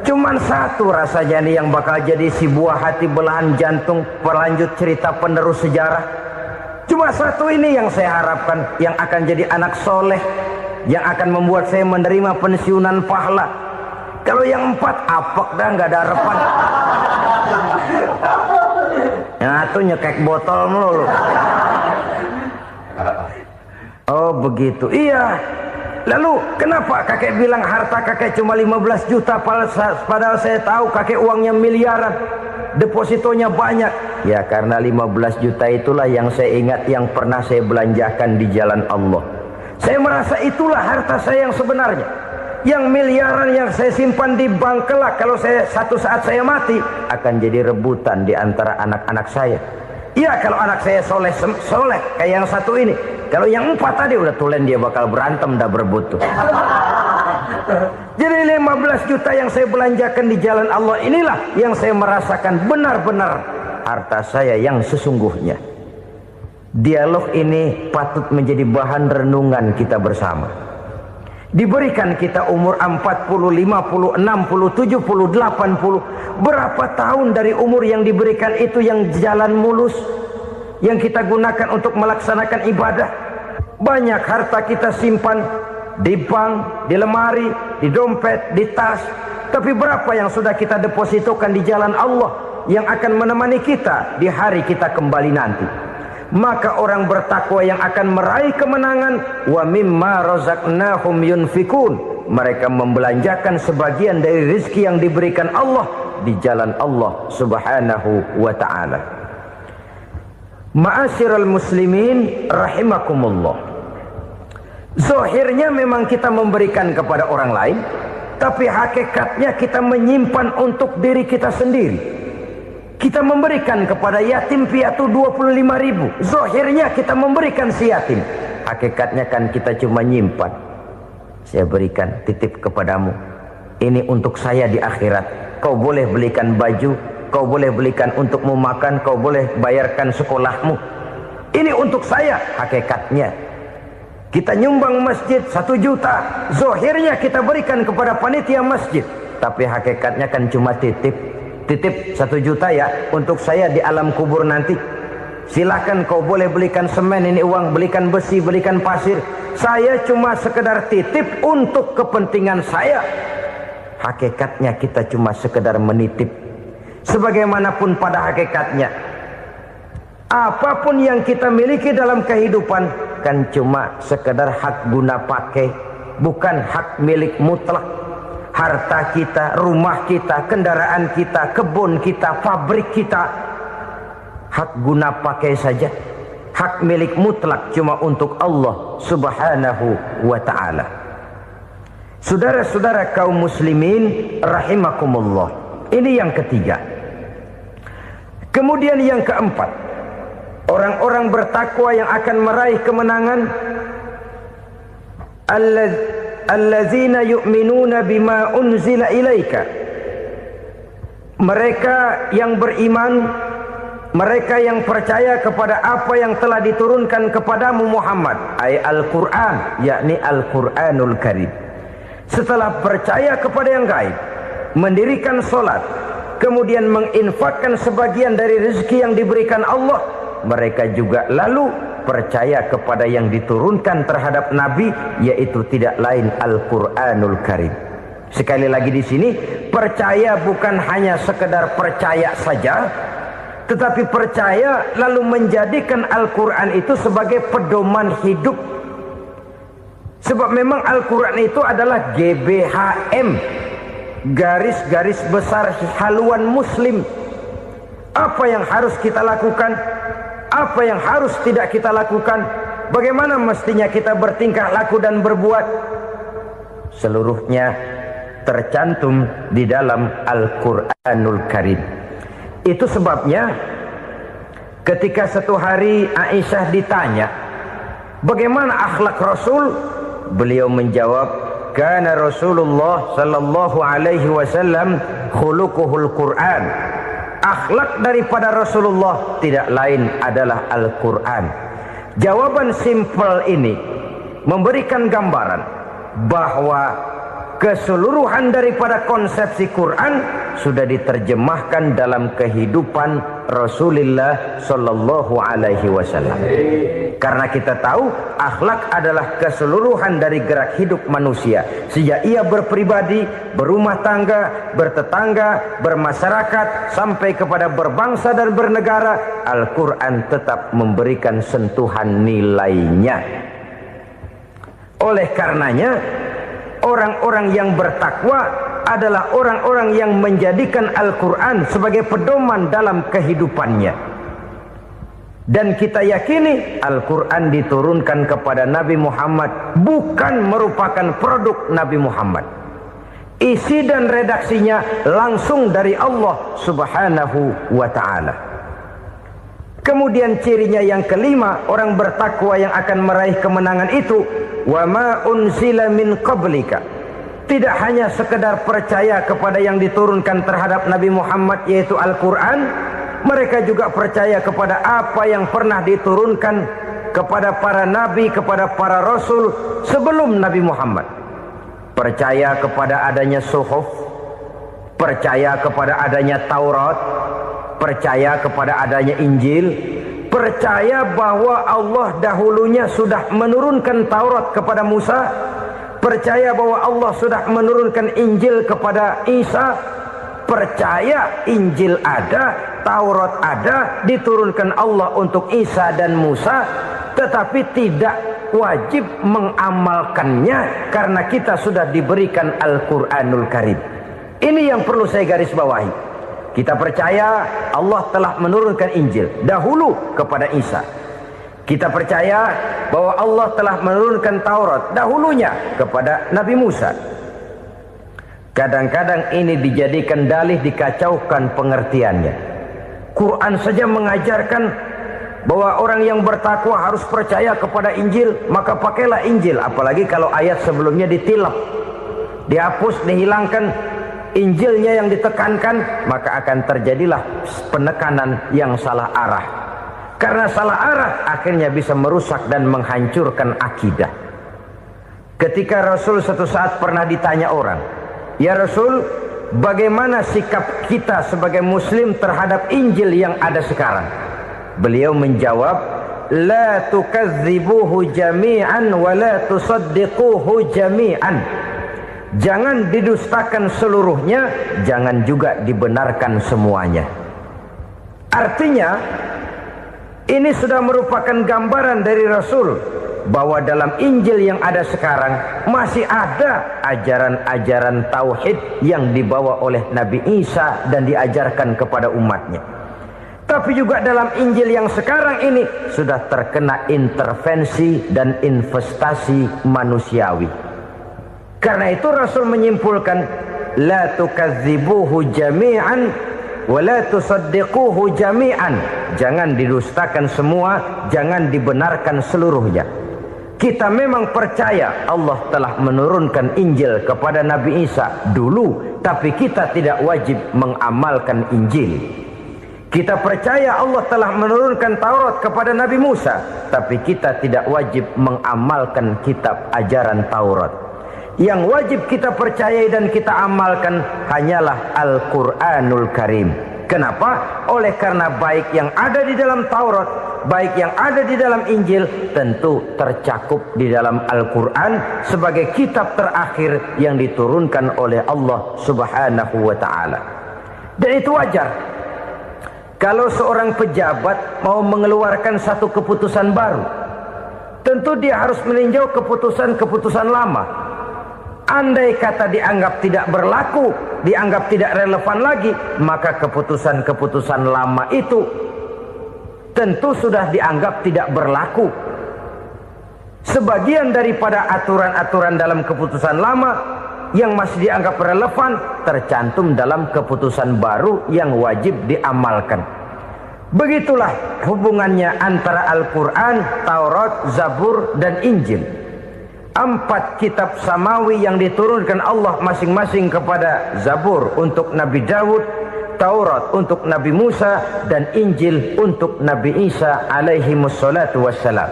Cuman 1 rasanya nih yang bakal jadi si buah hati belahan jantung pelanjut cerita penerus sejarah. Cuma 1 ini yang saya harapkan, yang akan jadi anak soleh, yang akan membuat saya menerima pensiunan pahala. Kalau yang 4 apek dah, nggak ada harapan. Yang 1 nyekek botol melulu. Oh begitu, iya. Lalu kenapa kakek bilang harta kakek cuma 15 juta padahal saya tahu kakek uangnya miliaran, depositonya banyak? Ya karena 15 juta itulah yang saya ingat yang pernah saya belanjakan di jalan Allah. Saya merasa itulah harta saya yang sebenarnya. Yang miliaran yang saya simpan di bank kelak kalau satu saat saya mati akan jadi rebutan di antara anak-anak saya. Iya kalau anak saya soleh kayak yang 1 ini. Kalau yang 4 tadi udah tulen dia bakal berantem dah berebut tuh. Jadi 15 juta yang saya belanjakan di jalan Allah inilah yang saya merasakan benar-benar harta saya yang sesungguhnya. Dialog ini patut menjadi bahan renungan kita bersama. Diberikan kita umur 40, 50, 60, 70, 80. Berapa tahun dari umur yang diberikan itu yang jalan mulus, yang kita gunakan untuk melaksanakan ibadah? Banyak harta kita simpan di bank, di lemari, di dompet, di tas. Tapi berapa yang sudah kita depositokan di jalan Allah yang akan menemani kita di hari kita kembali nanti? Maka orang bertakwa yang akan meraih kemenangan, wa mimma razaqnahum yunfikun, mereka membelanjakan sebagian dari rezeki yang diberikan Allah di jalan Allah subhanahu wa ta'ala. Ma'asyiral muslimin rahimakumullah. Zahirnya memang kita memberikan kepada orang lain, tapi hakikatnya kita menyimpan untuk diri kita sendiri. Kita memberikan kepada yatim piatu 25.000. Zahirnya kita memberikan si yatim, hakikatnya kan kita cuma nyimpan. Saya berikan, titip kepadamu, ini untuk saya di akhirat. Kau boleh belikan baju, kau boleh belikan untukmu makan, kau boleh bayarkan sekolahmu. Ini untuk saya. Hakikatnya kita nyumbang masjid 1 juta, zahirnya kita berikan kepada panitia masjid, tapi hakikatnya kan cuma titip 1 juta ya, untuk saya di alam kubur nanti. Silahkan kau boleh belikan semen, ini uang, belikan besi, belikan pasir. Saya cuma sekedar titip untuk kepentingan saya. Hakikatnya kita cuma sekedar menitip. Sebagaimanapun pada hakikatnya, apapun yang kita miliki dalam kehidupan kan cuma sekedar hak guna pakai, bukan hak milik mutlak. Harta kita, rumah kita, kendaraan kita, kebun kita, pabrik kita, hak guna pakai saja. Hak milik mutlak cuma untuk Allah subhanahu wa ta'ala. Saudara-saudara kaum muslimin rahimakumullah. Ini yang ketiga. Kemudian yang keempat, orang-orang bertakwa yang akan meraih kemenangan, allazina yu'minuna bima unzila ilaika. Mereka yang beriman, mereka yang percaya kepada apa yang telah diturunkan kepadamu Muhammad, ay Al-Quran, yakni Al-Quranul Karim. Setelah percaya kepada yang gaib, mendirikan solat, kemudian menginfakkan sebagian dari rezeki yang diberikan Allah, mereka juga lalu percaya kepada yang diturunkan terhadap Nabi, yaitu tidak lain Al-Quranul Karim. Sekali lagi di sini, percaya bukan hanya sekedar percaya saja, tetapi percaya lalu menjadikan Al-Quran itu sebagai pedoman hidup. Sebab memang Al-Quran itu adalah GBHM, garis-garis besar haluan muslim. Apa yang harus kita lakukan, apa yang harus tidak kita lakukan, bagaimana mestinya kita bertingkah laku dan berbuat, seluruhnya tercantum di dalam Al-Quranul Karim. Itu sebabnya ketika satu hari Aisyah ditanya bagaimana akhlak Rasul, beliau menjawab, kana Rasulullah sallallahu alaihi wasallam khuluquhul Quran. Akhlak daripada Rasulullah tidak lain adalah Al-Quran. Jawaban simpel ini memberikan gambaran bahwa keseluruhan daripada konsepsi Quran sudah diterjemahkan dalam kehidupan Rasulullah sallallahu alaihi wasallam. Karena kita tahu akhlak adalah keseluruhan dari gerak hidup manusia. Sejak ia berpribadi, berumah tangga, bertetangga, bermasyarakat, sampai kepada berbangsa dan bernegara, Al-Quran tetap memberikan sentuhan nilainya. Oleh karenanya, orang-orang yang bertakwa adalah orang-orang yang menjadikan Al-Quran sebagai pedoman dalam kehidupannya. Dan kita yakini Al-Quran diturunkan kepada Nabi Muhammad bukan merupakan produk Nabi Muhammad. Isi dan redaksinya langsung dari Allah subhanahu wa ta'ala. Kemudian cirinya yang kelima, orang bertakwa yang akan meraih kemenangan itu, wa ma unzila min qablika. Tidak hanya sekedar percaya kepada yang diturunkan terhadap Nabi Muhammad, yaitu Al-Quran, mereka juga percaya kepada apa yang pernah diturunkan kepada para nabi, kepada para rasul sebelum Nabi Muhammad. Percaya kepada adanya suhuf, percaya kepada adanya Taurat, percaya kepada adanya Injil, percaya bahwa Allah dahulunya sudah menurunkan Taurat kepada Musa, percaya bahwa Allah sudah menurunkan Injil kepada Isa, percaya Injil ada, Taurat ada, diturunkan Allah untuk Isa dan Musa, tetapi tidak wajib mengamalkannya karena kita sudah diberikan Al-Quranul Karim. Ini yang perlu saya garis bawahi. Kita percaya Allah telah menurunkan Injil dahulu kepada Isa. Kita percaya bahwa Allah telah menurunkan Taurat dahulunya kepada Nabi Musa. Kadang-kadang ini dijadikan dalih, dikacaukan pengertiannya. Quran saja mengajarkan bahwa orang yang bertakwa harus percaya kepada Injil, maka pakailah Injil. Apalagi kalau ayat sebelumnya ditilap, dihapus, dihilangkan, Injilnya yang ditekankan, maka akan terjadilah penekanan yang salah arah. Karena salah arah akhirnya bisa merusak dan menghancurkan akidah. Ketika Rasul suatu saat pernah ditanya orang, "Ya Rasul, bagaimana sikap kita sebagai muslim terhadap Injil yang ada sekarang?" Beliau menjawab, "La tukadzibuhu jami'an wa la tusaddiquhu jami'an." Jangan didustakan seluruhnya, jangan juga dibenarkan semuanya. Artinya, ini sudah merupakan gambaran dari Rasul bahwa dalam Injil yang ada sekarang masih ada ajaran-ajaran tauhid yang dibawa oleh Nabi Isa dan diajarkan kepada umatnya. Tapi juga dalam Injil yang sekarang ini sudah terkena intervensi dan investasi manusiawi. Karena itu Rasul menyimpulkan, la tukadzibuhu jami'an wa la tusaddiquhu jami'an. Jangan didustakan semua, jangan dibenarkan seluruhnya. Kita memang percaya Allah telah menurunkan Injil kepada Nabi Isa dulu, tapi kita tidak wajib mengamalkan Injil. Kita percaya Allah telah menurunkan Taurat kepada Nabi Musa, tapi kita tidak wajib mengamalkan kitab ajaran Taurat. Yang wajib kita percayai dan kita amalkan hanyalah Al-Quranul Karim. Kenapa? Oleh karena baik yang ada di dalam Taurat, baik yang ada di dalam Injil, tentu tercakup di dalam Al-Quran sebagai kitab terakhir yang diturunkan oleh Allah Subhanahu wa Ta'ala. Dan itu wajar. Kalau seorang pejabat mau mengeluarkan satu keputusan baru, tentu dia harus meninjau keputusan-keputusan lama. Andai kata dianggap tidak berlaku, dianggap tidak relevan lagi, maka keputusan-keputusan lama itu tentu sudah dianggap tidak berlaku. Sebagian daripada aturan-aturan dalam keputusan lama yang masih dianggap relevan tercantum dalam keputusan baru yang wajib diamalkan. Begitulah hubungannya antara Al-Quran, Taurat, Zabur, dan Injil. 4 kitab samawi yang diturunkan Allah masing-masing kepada Zabur untuk Nabi Daud, Taurat untuk Nabi Musa, dan Injil untuk Nabi Isa alaihi wassalatu wassalam.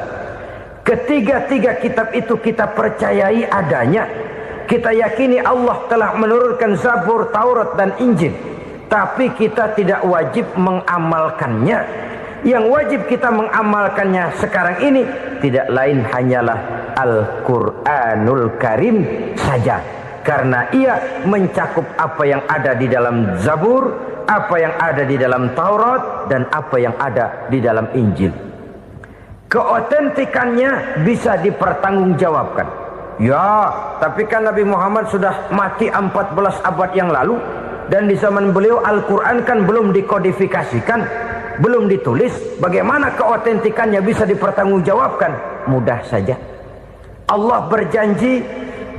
Ketiga-tiga kitab itu kita percayai adanya. Kita yakini Allah telah menurunkan Zabur, Taurat, dan Injil. Tapi kita tidak wajib mengamalkannya. Yang wajib kita mengamalkannya sekarang ini tidak lain hanyalah Al-Quranul Karim saja. Karena ia mencakup apa yang ada di dalam Zabur, apa yang ada di dalam Taurat, dan apa yang ada di dalam Injil. Keotentikannya bisa dipertanggungjawabkan. Ya, tapi kan Nabi Muhammad sudah mati 14 abad yang lalu, dan di zaman beliau Al-Quran kan belum dikodifikasikan, belum ditulis. Bagaimana keotentikannya bisa dipertanggungjawabkan? Mudah saja. Allah berjanji,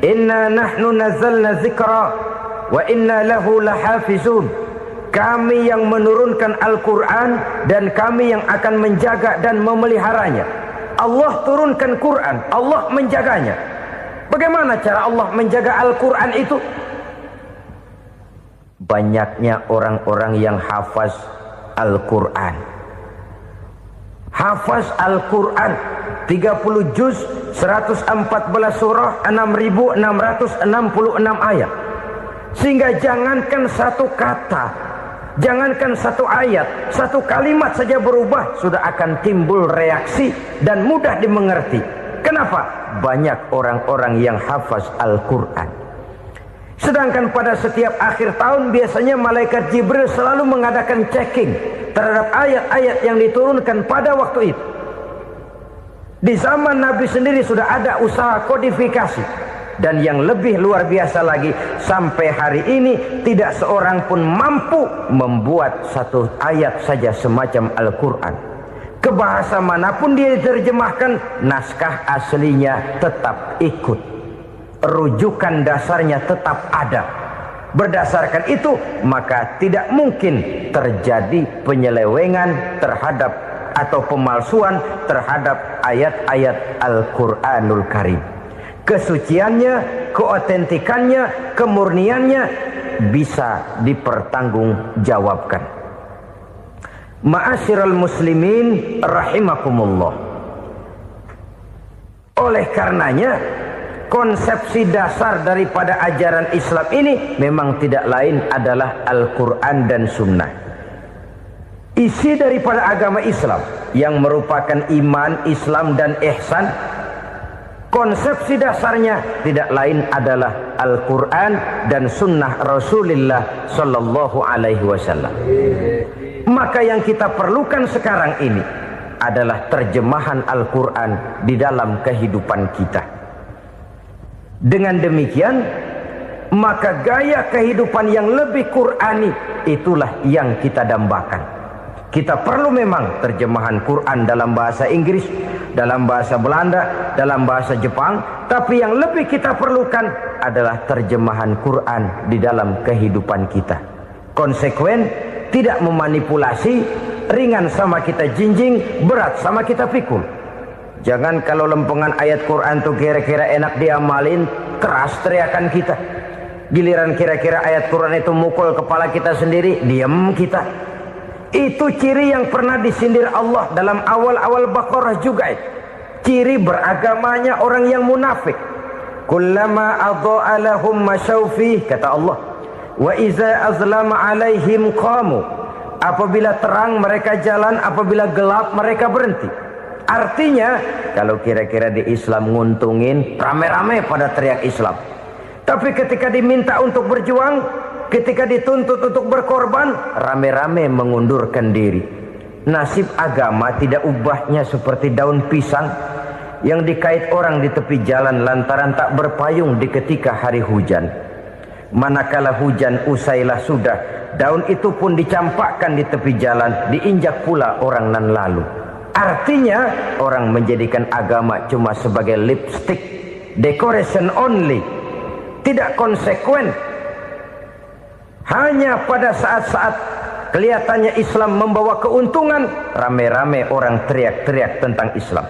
"Inna nahnu nazzalna dzikra wa inna lahu lahafizun." Kami yang menurunkan Al-Quran dan kami yang akan menjaga dan memeliharanya. Allah turunkan Quran, Allah menjaganya. Bagaimana cara Allah menjaga Al-Quran itu? Banyaknya orang-orang yang hafaz Al-Quran. Hafaz Al-Quran 30 juz, 114 surah, 6.666 ayat. Sehingga jangankan satu kata Jangankan satu ayat, satu kalimat saja berubah sudah akan timbul reaksi dan mudah dimengerti. Kenapa? Banyak orang-orang yang hafaz Al-Quran. Sedangkan pada setiap akhir tahun biasanya malaikat Jibril selalu mengadakan checking terhadap ayat-ayat yang diturunkan pada waktu itu. Di zaman Nabi sendiri sudah ada usaha kodifikasi. Dan yang lebih luar biasa lagi, sampai hari ini tidak seorang pun mampu membuat satu ayat saja semacam Al-Quran. Ke bahasa manapun dia diterjemahkan, naskah aslinya tetap ikut. Rujukan dasarnya tetap ada. Berdasarkan itu, maka tidak mungkin terjadi penyelewengan terhadap atau pemalsuan terhadap ayat-ayat Al-Quranul Karim. Kesuciannya, keotentikannya, kemurniannya bisa dipertanggungjawabkan. Ma'asyiral muslimin rahimakumullah. Oleh karenanya, konsepsi dasar daripada ajaran Islam ini memang tidak lain adalah Al-Quran dan Sunnah. Isi daripada agama Islam yang merupakan iman, Islam dan ihsan, konsepsi dasarnya tidak lain adalah Al-Quran dan Sunnah Rasulullah Sallallahu Alaihi Wasallam. Maka yang kita perlukan sekarang ini adalah terjemahan Al-Quran di dalam kehidupan kita. Dengan demikian, maka gaya kehidupan yang lebih Qurani itulah yang kita dambakan. Kita perlu memang terjemahan Quran dalam bahasa Inggris, dalam bahasa Belanda, dalam bahasa Jepang, tapi yang lebih kita perlukan adalah terjemahan Quran di dalam kehidupan kita. Konsekuen, tidak memanipulasi, ringan sama kita jinjing, berat sama kita pikul. Jangan kalau lempengan ayat Quran tuh kira-kira enak diamalin, keras teriakan kita. Giliran kira-kira ayat Quran itu mukul kepala kita sendiri, diam kita. Itu ciri yang pernah disindir Allah dalam awal-awal Baqarah juga itu. Ciri beragamanya orang yang munafik. Kullama adha'a lahum masyawfih, kata Allah. Wa iza azlama alaihim qamu. Apabila terang mereka jalan, apabila gelap mereka berhenti. Artinya, kalau kira-kira di Islam nguntungin, rame-rame pada teriak Islam. Tapi ketika diminta untuk berjuang, ketika dituntut untuk berkorban, rame-rame mengundurkan diri. Nasib agama tidak ubahnya seperti daun pisang yang dikait orang di tepi jalan lantaran tak berpayung di ketika hari hujan. Manakala hujan usailah sudah, daun itu pun dicampakkan di tepi jalan, diinjak pula orang nan lalu. Artinya, orang menjadikan agama cuma sebagai lipstick, decoration only, tidak konsekuen. Hanya pada saat-saat kelihatannya Islam membawa keuntungan, rame-rame orang teriak-teriak tentang Islam.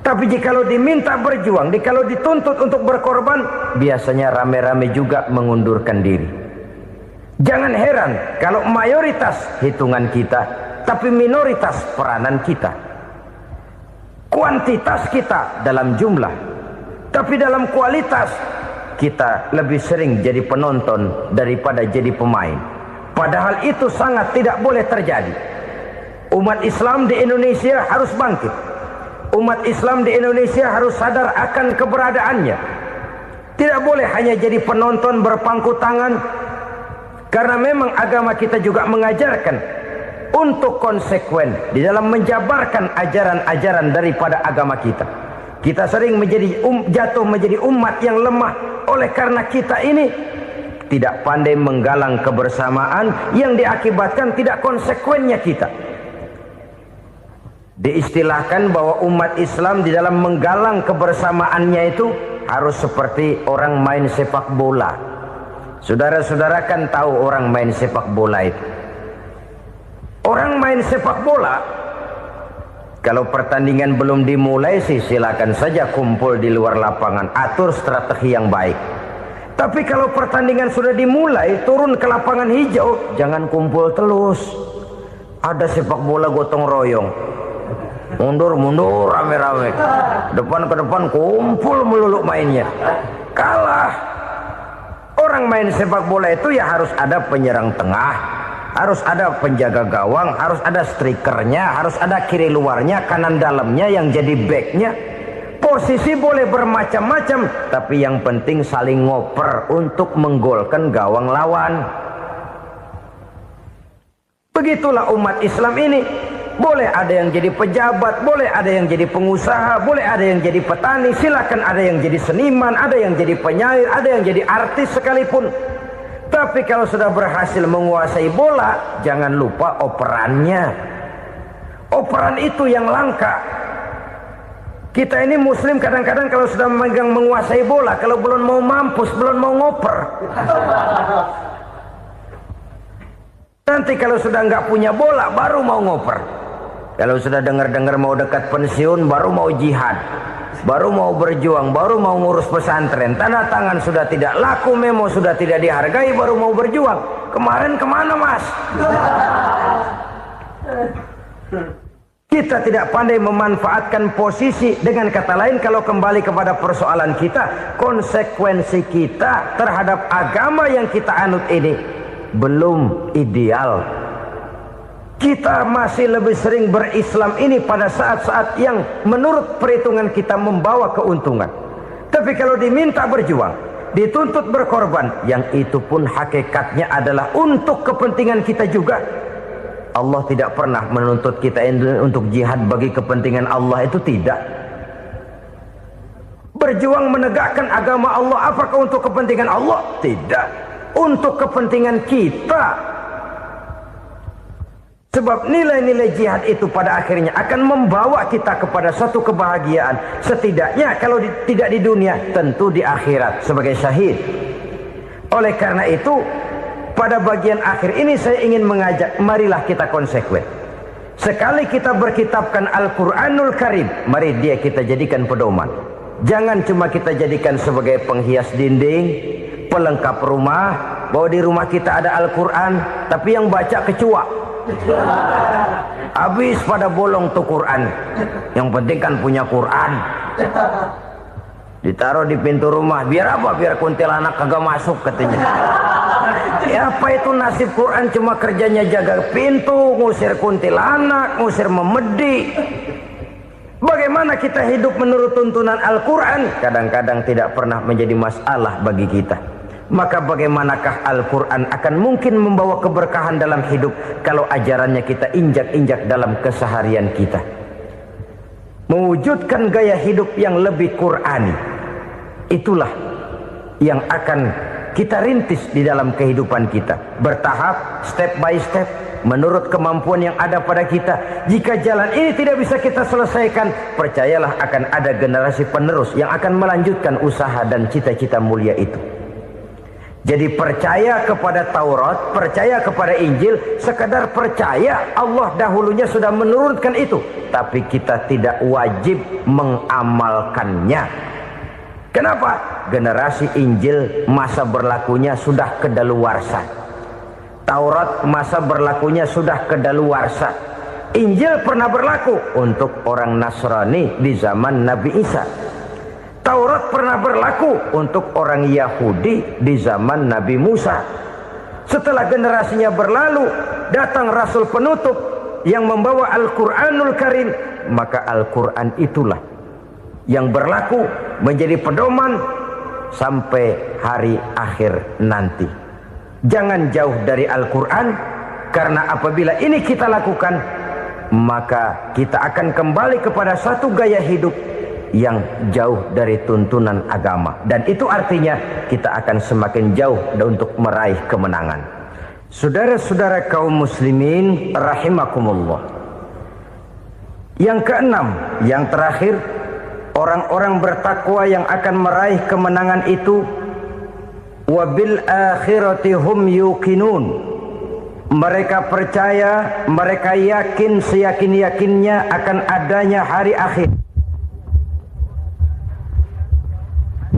Tapi jikalau diminta berjuang, jikalau dituntut untuk berkorban, biasanya rame-rame juga mengundurkan diri. Jangan heran kalau mayoritas hitungan kita, tapi minoritas peranan kita. Kuantitas kita dalam jumlah, tapi dalam kualitas kita lebih sering jadi penonton daripada jadi pemain. Padahal itu sangat tidak boleh terjadi. Umat Islam di Indonesia harus bangkit. Umat Islam di Indonesia harus sadar akan keberadaannya. Tidak boleh hanya jadi penonton berpangku tangan. Karena memang agama kita juga mengajarkan untuk konsekuen di dalam menjabarkan ajaran-ajaran daripada agama kita. Kita sering jatuh menjadi umat yang lemah oleh karena kita ini tidak pandai menggalang kebersamaan yang diakibatkan tidak konsekuennya kita. Diistilahkan bahwa umat Islam di dalam menggalang kebersamaannya itu harus seperti orang main sepak bola. Saudara-saudara kan tahu orang main sepak bola itu. Orang main sepak bola, kalau pertandingan belum dimulai sih silakan saja kumpul di luar lapangan, atur strategi yang baik. Tapi kalau pertandingan sudah dimulai, turun ke lapangan hijau, jangan kumpul terus. Ada sepak bola gotong royong, mundur-mundur rame-rame, depan ke depan kumpul melulu mainnya. Kalah. Orang main sepak bola itu ya harus ada penyerang tengah, harus ada penjaga gawang, harus ada strikernya, harus ada kiri luarnya, kanan dalamnya yang jadi backnya. Posisi boleh bermacam-macam, tapi yang penting saling ngoper untuk menggolkan gawang lawan. Begitulah umat Islam ini. Boleh ada yang jadi pejabat, boleh ada yang jadi pengusaha, boleh ada yang jadi petani, silakan ada yang jadi seniman, ada yang jadi penyair, ada yang jadi artis sekalipun. Tapi kalau sudah berhasil menguasai bola, jangan lupa operannya. Operan itu yang langka. Kita ini muslim kadang-kadang kalau sudah memegang menguasai bola, kalau belum mau mampus, belum mau ngoper. Nanti kalau sudah nggak punya bola, baru mau ngoper. Kalau sudah dengar-dengar mau dekat pensiun, baru mau jihad, baru mau berjuang, baru mau ngurus pesantren. Tanda tangan sudah tidak laku, memo sudah tidak dihargai, baru mau berjuang. Kemarin kemana mas? Kita tidak pandai memanfaatkan posisi. Dengan kata lain, kalau kembali kepada persoalan kita, konsekuensi kita terhadap agama yang kita anut ini belum ideal. Kita masih lebih sering berislam ini pada saat-saat yang menurut perhitungan kita membawa keuntungan. Tapi kalau diminta berjuang, dituntut berkorban, yang itu pun hakikatnya adalah untuk kepentingan kita juga. Allah tidak pernah menuntut kita untuk jihad bagi kepentingan Allah, itu tidak. Berjuang menegakkan agama Allah, apakah untuk kepentingan Allah? Tidak. Untuk kepentingan kita. Sebab nilai-nilai jihad itu pada akhirnya akan membawa kita kepada suatu kebahagiaan. Setidaknya kalau tidak di dunia, tentu di akhirat sebagai syahid. Oleh karena itu, pada bagian akhir ini saya ingin mengajak, marilah kita konsekuen. Sekali kita berkitabkan Al-Quranul Karim, mari dia kita jadikan pedoman. Jangan cuma kita jadikan sebagai penghias dinding, pelengkap rumah, bahwa di rumah kita ada Al-Quran, tapi yang baca kecoa. Habis pada bolong tuh Quran. Yang penting kan punya Quran. Ditaruh di pintu rumah. Biar apa? Biar kuntilanak kagak masuk katanya. Ya apa itu nasib Quran, cuma kerjanya jaga pintu, ngusir kuntilanak, ngusir memedi. Bagaimana kita hidup menurut tuntunan Al-Quran? Kadang-kadang tidak pernah menjadi masalah bagi kita. Maka bagaimanakah Al-Quran akan mungkin membawa keberkahan dalam hidup kalau ajarannya kita injak-injak dalam keseharian kita? Mewujudkan gaya hidup yang lebih Qurani, itulah yang akan kita rintis di dalam kehidupan kita. Bertahap, step by step, menurut kemampuan yang ada pada kita. Jika jalan ini tidak bisa kita selesaikan, percayalah akan ada generasi penerus yang akan melanjutkan usaha dan cita-cita mulia itu. Jadi percaya kepada Taurat, percaya kepada Injil, sekadar percaya Allah dahulunya sudah menurunkan itu. Tapi kita tidak wajib mengamalkannya. Kenapa? Generasi Injil masa berlakunya sudah kedaluarsa. Taurat masa berlakunya sudah kedaluarsa. Injil pernah berlaku untuk orang Nasrani di zaman Nabi Isa. Taurat pernah berlaku untuk orang Yahudi di zaman Nabi Musa. Setelah generasinya berlalu, datang Rasul penutup yang membawa Al-Quranul Karim. Maka Al-Quran itulah yang berlaku menjadi pedoman sampai hari akhir nanti. Jangan jauh dari Al-Quran, karena apabila ini kita lakukan, maka kita akan kembali kepada satu gaya hidup yang jauh dari tuntunan agama, dan itu artinya kita akan semakin jauh untuk meraih kemenangan. Saudara-saudara kaum muslimin rahimakumullah. Yang keenam, yang terakhir, orang-orang bertakwa yang akan meraih kemenangan itu wabil akhirati hum yuqinun. Mereka percaya, mereka yakin seyakin-yakinnya akan adanya hari akhir,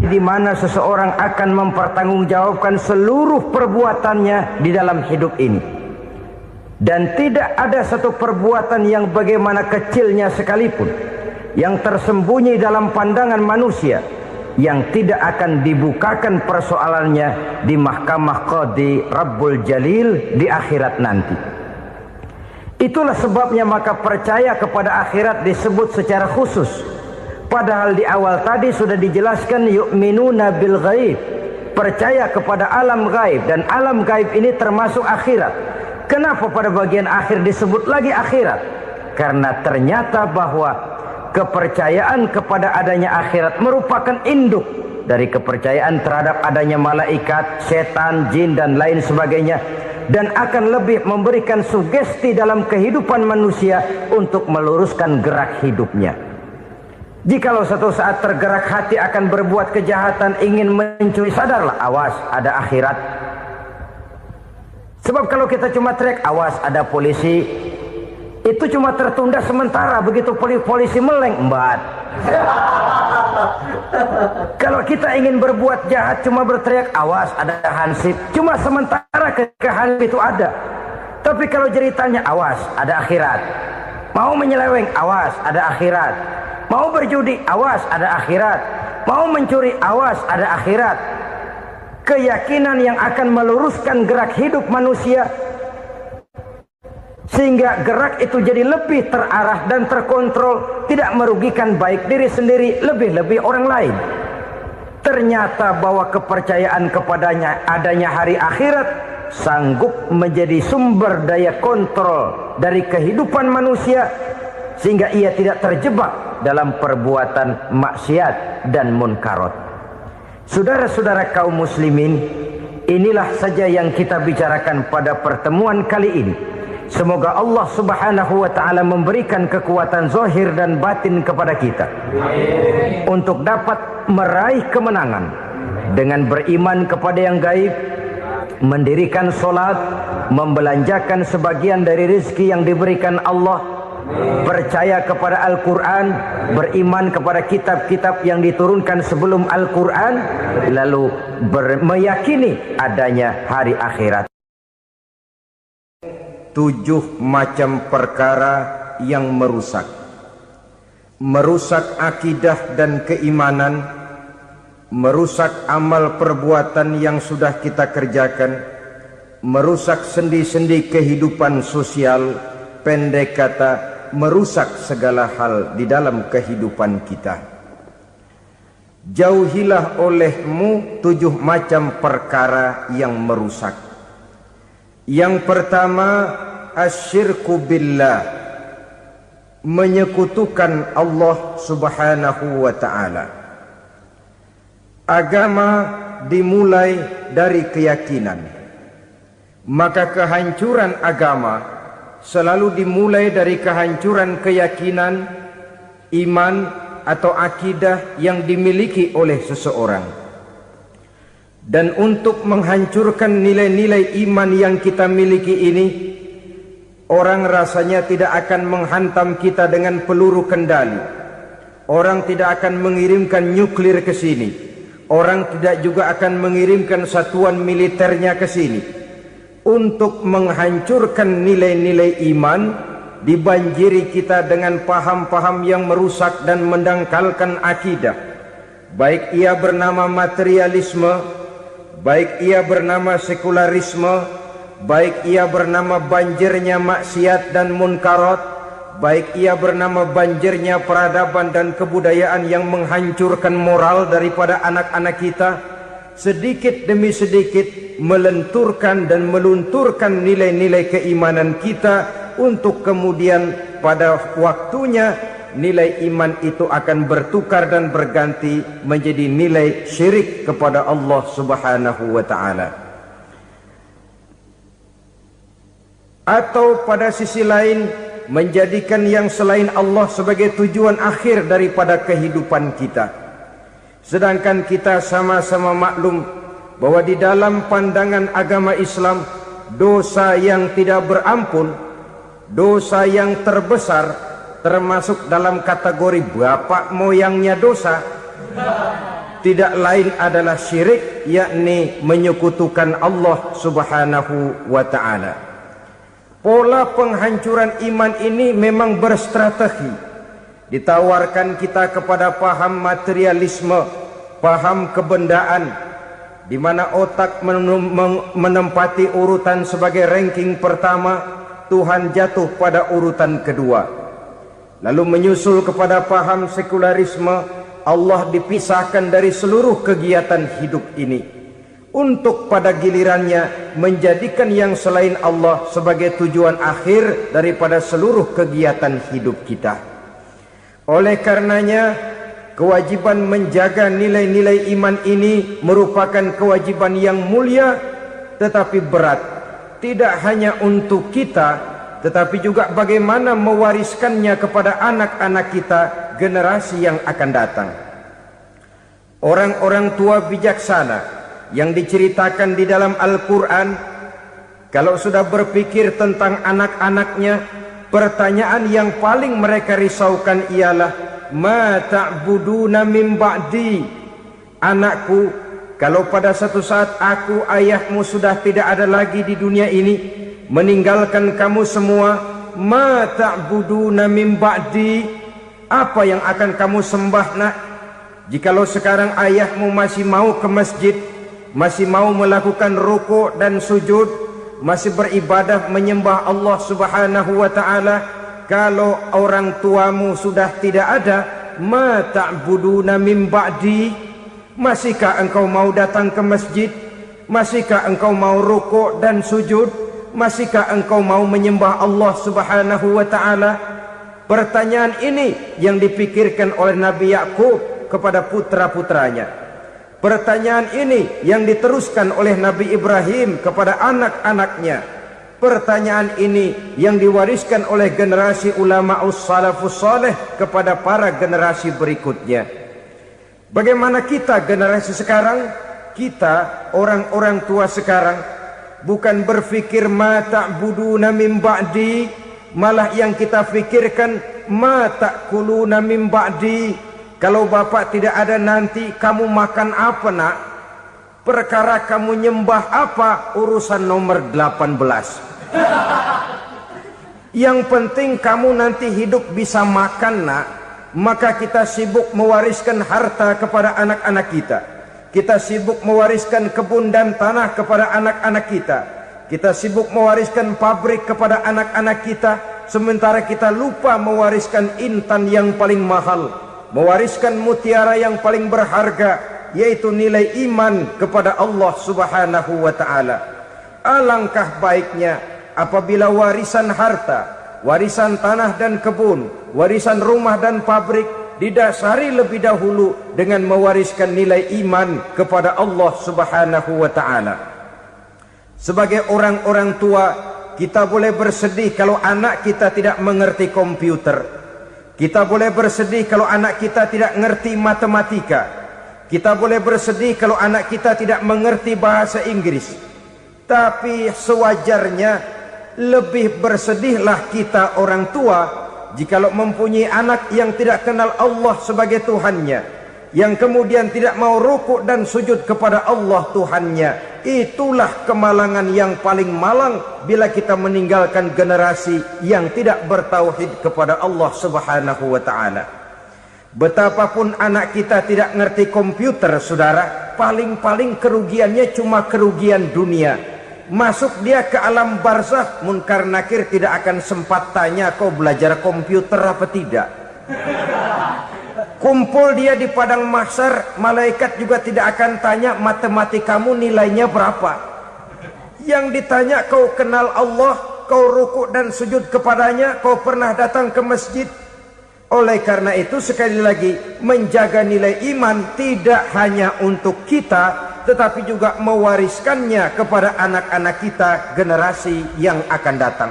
di mana seseorang akan mempertanggungjawabkan seluruh perbuatannya di dalam hidup ini. Dan tidak ada satu perbuatan yang bagaimana kecilnya sekalipun yang tersembunyi dalam pandangan manusia yang tidak akan dibukakan persoalannya di mahkamah Qadi Rabbul Jalil di akhirat nanti. Itulah sebabnya maka percaya kepada akhirat disebut secara khusus. Padahal di awal tadi sudah dijelaskan yu'minuna bil ghaib, percaya kepada alam gaib, dan alam gaib ini termasuk akhirat. Kenapa pada bagian akhir disebut lagi akhirat? Karena ternyata bahwa kepercayaan kepada adanya akhirat merupakan induk dari kepercayaan terhadap adanya malaikat, setan, jin dan lain sebagainya, dan akan lebih memberikan sugesti dalam kehidupan manusia untuk meluruskan gerak hidupnya. Jikalau satu saat tergerak hati akan berbuat kejahatan, ingin mencuri, sadarlah, awas ada akhirat. Sebab kalau kita cuma teriak awas ada polisi, itu cuma tertunda sementara, begitu polisi meleng embat. Kalau kita ingin berbuat jahat cuma berteriak awas ada hansip, cuma sementara ke hansip itu ada. Tapi kalau ceritanya awas ada akhirat, mau menyeleweng awas ada akhirat, mau berjudi awas ada akhirat, mau mencuri awas ada akhirat. Keyakinan yang akan meluruskan gerak hidup manusia sehingga gerak itu jadi lebih terarah dan terkontrol, tidak merugikan baik diri sendiri, lebih-lebih orang lain. Ternyata bahwa kepercayaan kepadanya adanya hari akhirat sanggup menjadi sumber daya kontrol dari kehidupan manusia, sehingga ia tidak terjebak dalam perbuatan maksiat dan munkarat. Saudara-saudara kaum muslimin, inilah saja yang kita bicarakan pada pertemuan kali ini. Semoga Allah subhanahu wa ta'ala memberikan kekuatan zahir dan batin kepada kita. Amin. Untuk dapat meraih kemenangan dengan beriman kepada yang gaib, mendirikan solat, membelanjakan sebagian dari rezeki yang diberikan Allah, percaya kepada Al-Quran, beriman kepada kitab-kitab yang diturunkan sebelum Al-Quran, lalu meyakini adanya hari akhirat. 7 macam perkara yang merusak akidah dan keimanan, merusak amal perbuatan yang sudah kita kerjakan, merusak sendi-sendi kehidupan sosial, pendek kata merusak segala hal di dalam kehidupan kita. Jauhilah olehmu 7 macam perkara yang merusak. Yang pertama, asyirku billah, menyekutukan Allah subhanahu wa ta'ala. Agama dimulai dari keyakinan, maka kehancuran agama selalu dimulai dari kehancuran keyakinan, iman atau akidah yang dimiliki oleh seseorang. Dan untuk menghancurkan nilai-nilai iman yang kita miliki ini, orang rasanya tidak akan menghantam kita dengan peluru kendali. Orang tidak akan mengirimkan nuklir ke sini. Orang tidak juga akan mengirimkan satuan militernya ke sini. Untuk menghancurkan nilai-nilai iman, dibanjiri kita dengan paham-paham yang merusak dan mendangkalkan akidah. Baik ia bernama materialisme, baik ia bernama sekularisme, baik ia bernama banjirnya maksiat dan munkarat, baik ia bernama banjirnya peradaban dan kebudayaan yang menghancurkan moral daripada anak-anak kita, sedikit demi sedikit melenturkan dan melunturkan nilai-nilai keimanan kita, untuk kemudian pada waktunya nilai iman itu akan bertukar dan berganti menjadi nilai syirik kepada Allah subhanahu wa ta'ala. Atau pada sisi lain, menjadikan yang selain Allah sebagai tujuan akhir daripada kehidupan kita. Sedangkan kita sama-sama maklum bahwa di dalam pandangan agama Islam, dosa yang tidak berampun, dosa yang terbesar, termasuk dalam kategori bapak moyangnya dosa, tidak lain adalah syirik, yakni menyekutukan Allah subhanahu wa ta'ala. Pola penghancuran iman ini memang berstrategi. Ditawarkan kita kepada paham materialisme, paham kebendaan, di mana otak menempati urutan sebagai ranking pertama, Tuhan jatuh pada urutan kedua. Lalu menyusul kepada paham sekularisme, Allah dipisahkan dari seluruh kegiatan hidup ini, untuk pada gilirannya menjadikan yang selain Allah sebagai tujuan akhir daripada seluruh kegiatan hidup kita. Oleh karenanya, kewajiban menjaga nilai-nilai iman ini merupakan kewajiban yang mulia tetapi berat, tidak hanya untuk kita, tetapi juga bagaimana mewariskannya kepada anak-anak kita, generasi yang akan datang. Orang-orang tua bijaksana yang diceritakan di dalam Al-Quran, kalau sudah berpikir tentang anak-anaknya, pertanyaan yang paling mereka risaukan ialah, ma ta'buduna min ba'di. Anakku, kalau pada satu saat aku, ayahmu sudah tidak ada lagi di dunia ini, meninggalkan kamu semua, ma ta'buduna min ba'di, apa yang akan kamu sembah nak? Jikalau sekarang ayahmu masih mau ke masjid, masih mau melakukan rukuk dan sujud, masih beribadah menyembah Allah Subhanahu wa ta'ala, kalau orang tuamu sudah tidak ada, ma ta'buduna min ba'di, masihkah engkau mau datang ke masjid? Masihkah engkau mau rukuk dan sujud? Masihkah engkau mau menyembah Allah Subhanahu wa ta'ala? Pertanyaan ini yang dipikirkan oleh Nabi Yakub kepada putra-putranya. Pertanyaan ini yang diteruskan oleh Nabi Ibrahim kepada anak-anaknya. Pertanyaan ini yang diwariskan oleh generasi ulama'us salafus saleh kepada para generasi berikutnya. Bagaimana kita generasi sekarang? Kita orang-orang tua sekarang bukan berfikir ma ta'buduna min ba'di, malah yang kita fikirkan ma ta'kuluna min ba'di. Kalau bapak tidak ada nanti kamu makan apa nak? Perkara kamu nyembah apa, urusan nomor 18. Yang penting kamu nanti hidup bisa makan nak. Maka kita sibuk mewariskan harta kepada anak-anak kita. Kita sibuk mewariskan kebun dan tanah kepada anak-anak kita. Kita sibuk mewariskan pabrik kepada anak-anak kita, sementara kita lupa mewariskan intan yang paling mahal, mewariskan mutiara yang paling berharga, yaitu nilai iman kepada Allah Subhanahu wa ta'ala. Alangkah baiknya apabila warisan harta, warisan tanah dan kebun, warisan rumah dan pabrik didasari lebih dahulu dengan mewariskan nilai iman kepada Allah Subhanahu wa ta'ala. Sebagai orang-orang tua, kita boleh bersedih kalau anak kita tidak mengerti komputer. Kita boleh bersedih kalau anak kita tidak mengerti matematika. Kita boleh bersedih kalau anak kita tidak mengerti bahasa Inggris. Tapi sewajarnya lebih bersedihlah kita orang tua jikalau mempunyai anak yang tidak kenal Allah sebagai Tuhannya, yang kemudian tidak mau rukuk dan sujud kepada Allah Tuhannya. Itulah kemalangan yang paling malang bila kita meninggalkan generasi yang tidak bertauhid kepada Allah Subhanahu wa ta'ala. Betapapun anak kita tidak ngerti komputer, saudara, paling-paling kerugiannya cuma kerugian dunia. Masuk dia ke alam barzakh, munkar nakir tidak akan sempat tanya kau belajar komputer apa tidak. Kumpul dia di padang mahsyar, malaikat juga tidak akan tanya matematikamu nilainya berapa. Yang ditanya, kau kenal Allah, kau rukuk dan sujud kepadanya, kau pernah datang ke masjid. Oleh karena itu sekali lagi, menjaga nilai iman tidak hanya untuk kita, tetapi juga mewariskannya kepada anak-anak kita, generasi yang akan datang.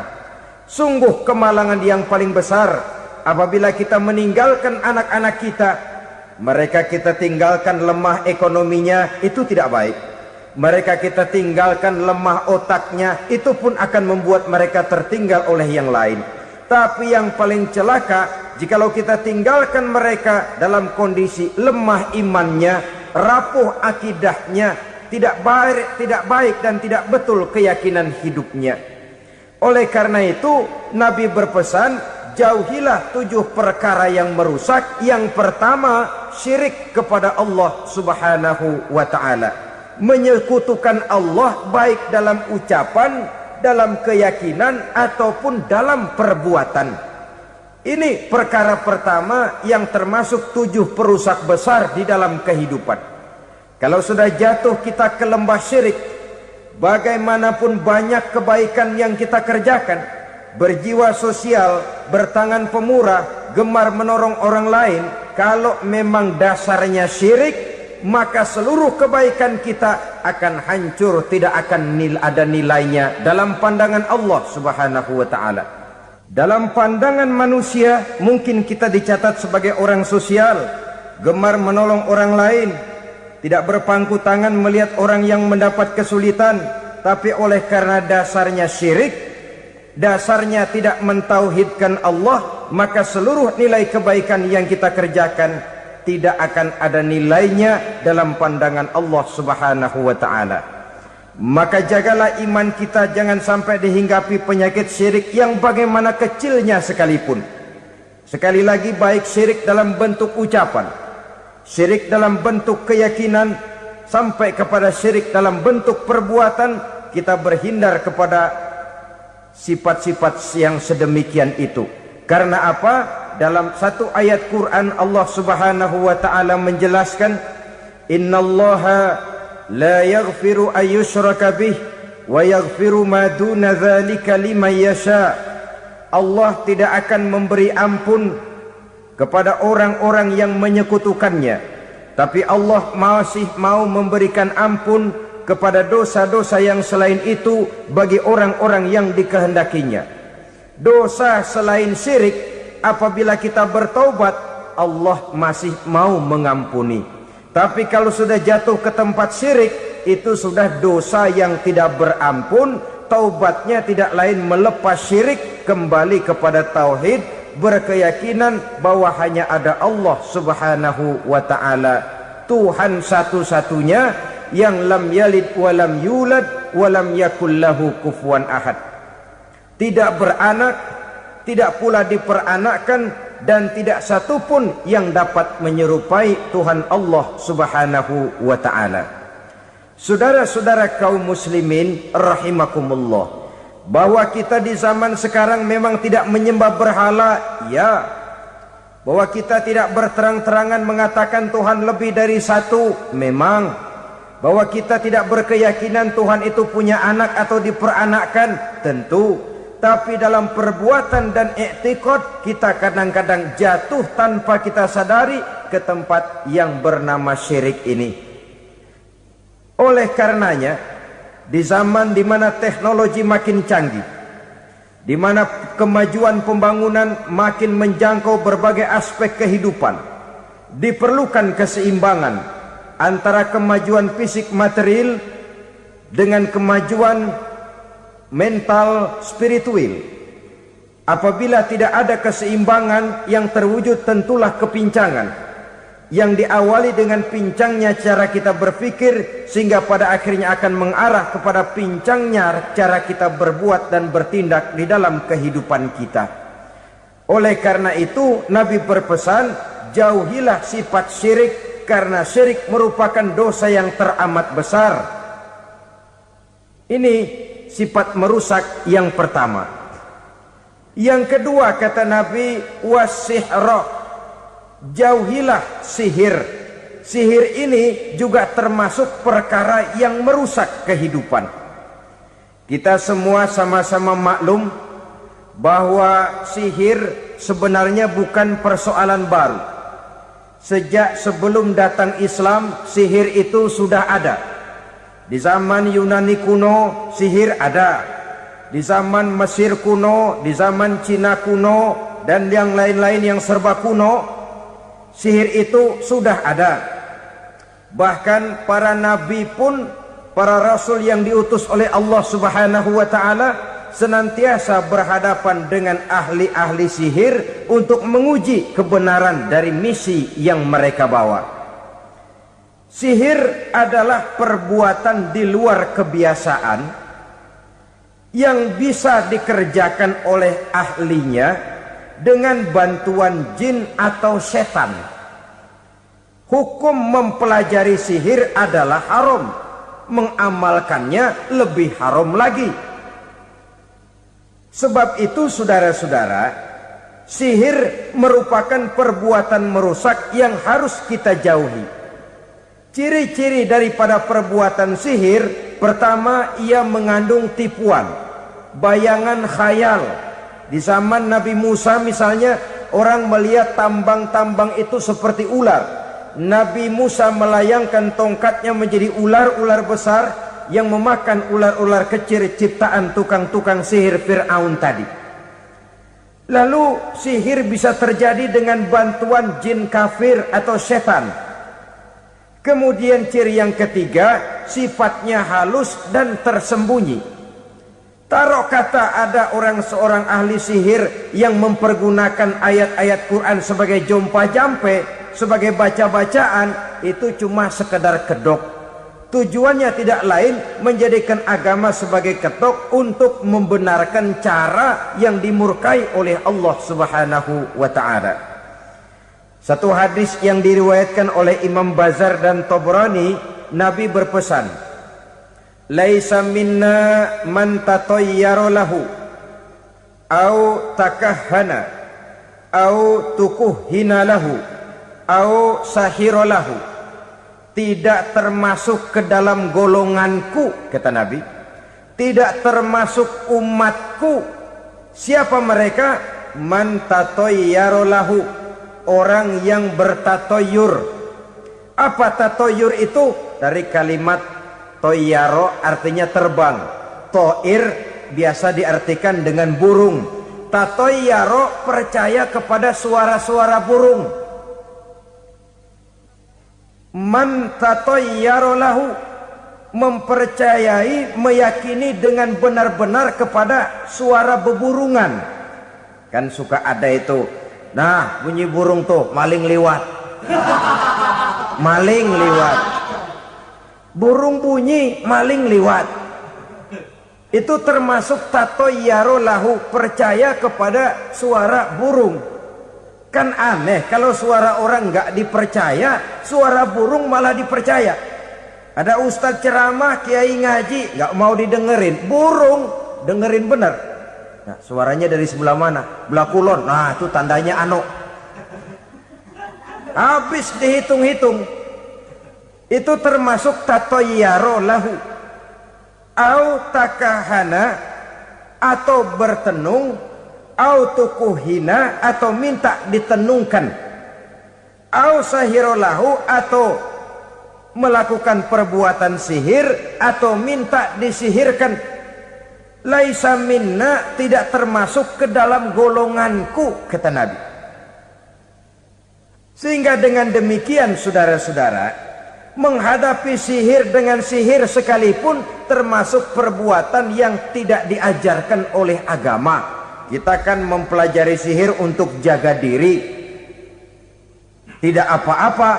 Sungguh kemalangan yang paling besar apabila kita meninggalkan anak-anak kita, mereka kita tinggalkan lemah ekonominya, itu tidak baik. Mereka kita tinggalkan lemah otaknya, itu pun akan membuat mereka tertinggal oleh yang lain. Tapi yang paling celaka, jikalau kita tinggalkan mereka dalam kondisi lemah imannya, rapuh akidahnya, tidak baik dan tidak betul keyakinan hidupnya. Oleh karena itu Nabi berpesan, jauhilah 7 perkara yang merusak. Yang pertama, syirik kepada Allah Subhanahu wa ta'ala, menyekutukan Allah baik dalam ucapan, dalam keyakinan ataupun dalam perbuatan. Ini perkara pertama yang termasuk 7 perusak besar di dalam kehidupan. Kalau sudah jatuh kita ke lembah syirik, bagaimanapun banyak kebaikan yang kita kerjakan, berjiwa sosial, bertangan pemurah, gemar menolong orang lain, kalau memang dasarnya syirik, maka seluruh kebaikan kita akan hancur, tidak akan ada nilainya dalam pandangan Allah Subhanahu wa ta'ala. Dalam pandangan manusia, mungkin kita dicatat sebagai orang sosial, gemar menolong orang lain, tidak berpangku tangan melihat orang yang mendapat kesulitan, tapi oleh karena dasarnya syirik, dasarnya tidak mentauhidkan Allah, maka seluruh nilai kebaikan yang kita kerjakan tidak akan ada nilainya dalam pandangan Allah Subhanahu wa ta'ala. Maka jagalah iman kita jangan sampai dihinggapi penyakit syirik yang bagaimana kecilnya sekalipun. Sekali lagi, baik syirik dalam bentuk ucapan, syirik dalam bentuk keyakinan, sampai kepada syirik dalam bentuk perbuatan, kita berhindar kepada sifat-sifat yang sedemikian itu. Karena apa? Dalam satu ayat Quran Allah Subhanahu wa ta'ala menjelaskan, innallaha la yaghfiru ayyushraka bih wa yaghfiru ma duna dzalika liman yasha. Allah tidak akan memberi ampun kepada orang-orang yang menyekutukannya, tapi Allah masih mau memberikan ampun kepada dosa-dosa yang selain itu bagi orang-orang yang dikehendakinya. Dosa selain syirik, apabila kita bertaubat, Allah masih mau mengampuni. Tapi kalau sudah jatuh ke tempat syirik, itu sudah dosa yang tidak berampun. Taubatnya tidak lain melepas syirik, kembali kepada tauhid, berkeyakinan bahwa hanya ada Allah Subhanahu wa ta'ala, Tuhan satu-satunya, yang lam yalid walam yulad walam yakul lahu kufuwan ahad. Tidak beranak, tidak pula diperanakkan, dan tidak satupun yang dapat menyerupai Tuhan Allah Subhanahu wa ta'ala. Saudara-saudara kaum muslimin rahimakumullah, bahwa kita di zaman sekarang memang tidak menyembah berhala, ya. Bahwa kita tidak berterang-terangan mengatakan Tuhan lebih dari satu, memang. Bahwa kita tidak berkeyakinan Tuhan itu punya anak atau diperanakkan, tentu. Tapi dalam perbuatan dan i'tiqad, kita kadang-kadang jatuh tanpa kita sadari ke tempat yang bernama syirik ini. Oleh karenanya, di zaman di mana teknologi makin canggih, di mana kemajuan pembangunan makin menjangkau berbagai aspek kehidupan, diperlukan keseimbangan antara kemajuan fisik material dengan kemajuan mental spiritual. Apabila tidak ada keseimbangan yang terwujud, tentulah kepincangan yang diawali dengan pincangnya cara kita berpikir, sehingga pada akhirnya akan mengarah kepada pincangnya cara kita berbuat dan bertindak di dalam kehidupan kita. Oleh karena itu Nabi berpesan, jauhilah sifat syirik, karena syirik merupakan dosa yang teramat besar. Ini sifat merusak yang pertama. Yang kedua, kata Nabi, wasihra, jauhilah sihir. Sihir ini juga termasuk perkara yang merusak kehidupan. Kita semua sama-sama maklum bahwa sihir sebenarnya bukan persoalan baru. Sejak sebelum datang Islam, sihir itu sudah ada. Di zaman Yunani kuno, sihir ada. Di zaman Mesir kuno, di zaman Cina kuno, dan yang lain-lain yang serba kuno, sihir itu sudah ada. Bahkan para nabi pun, para rasul yang diutus oleh Allah Subhanahu wa ta'ala, senantiasa berhadapan dengan ahli-ahli sihir untuk menguji kebenaran dari misi yang mereka bawa. Sihir adalah perbuatan di luar kebiasaan yang bisa dikerjakan oleh ahlinya dengan bantuan jin atau setan. Hukum mempelajari sihir adalah haram, mengamalkannya lebih haram lagi. Sebab itu saudara-saudara, sihir merupakan perbuatan merusak yang harus kita jauhi. Ciri-ciri daripada perbuatan sihir, pertama, ia mengandung tipuan, bayangan khayal. Di zaman Nabi Musa misalnya, orang melihat tambang-tambang itu seperti ular. Nabi Musa melayangkan tongkatnya menjadi ular-ular besar yang memakan ular-ular kecil ciptaan tukang-tukang sihir Fir'aun tadi. Lalu sihir bisa terjadi dengan bantuan jin kafir atau setan. Kemudian ciri yang ketiga, sifatnya halus dan tersembunyi. Taruh kata ada seorang ahli sihir yang mempergunakan ayat-ayat Quran sebagai jompa-jampe, sebagai baca-bacaan, itu cuma sekedar kedok. Tujuannya tidak lain menjadikan agama sebagai ketok untuk membenarkan cara yang dimurkai oleh Allah Subhanahu wa ta'ala. Satu hadis yang diriwayatkan oleh Imam Bazar dan Tabrani, Nabi berpesan, "Laisa minna man tatayyara lahu au takahhana au tukuhhina lahu au sahira lahu." Tidak termasuk ke dalam golonganku, kata Nabi, tidak termasuk umatku. Siapa mereka? Man tatayyara lahu, orang yang bertatoyur. Apa tatoyur itu? Dari kalimat toyaro, artinya terbang. Toir biasa diartikan dengan burung. Tatoyaro percaya kepada suara-suara burung. Man tatayyara lahu, mempercayai, meyakini dengan benar-benar kepada suara beburungan. Kan suka ada itu, nah bunyi burung tuh, maling liwat. Maling liwat. Burung bunyi, maling liwat. Itu termasuk tatayyara lahu, percaya kepada suara burung. Kan aneh kalau suara orang nggak dipercaya, suara burung malah dipercaya. Ada ustadz ceramah, kiai ngaji, nggak mau didengerin, burung dengerin bener. Nah, suaranya dari sebelah mana? Belah kulon. Nah, itu tandanya ano. Habis dihitung-hitung, itu termasuk tatayyara lahu. Au takahana, atau bertenung, au tukuhina, atau minta ditenungkan, au sahirolahu, atau melakukan perbuatan sihir, atau minta disihirkan. Laisa minna, tidak termasuk ke dalam golonganku, kata Nabi. Sehingga dengan demikian saudara-saudara, menghadapi sihir dengan sihir sekalipun termasuk perbuatan yang tidak diajarkan oleh agama. Kita kan mempelajari sihir untuk jaga diri, tidak apa-apa.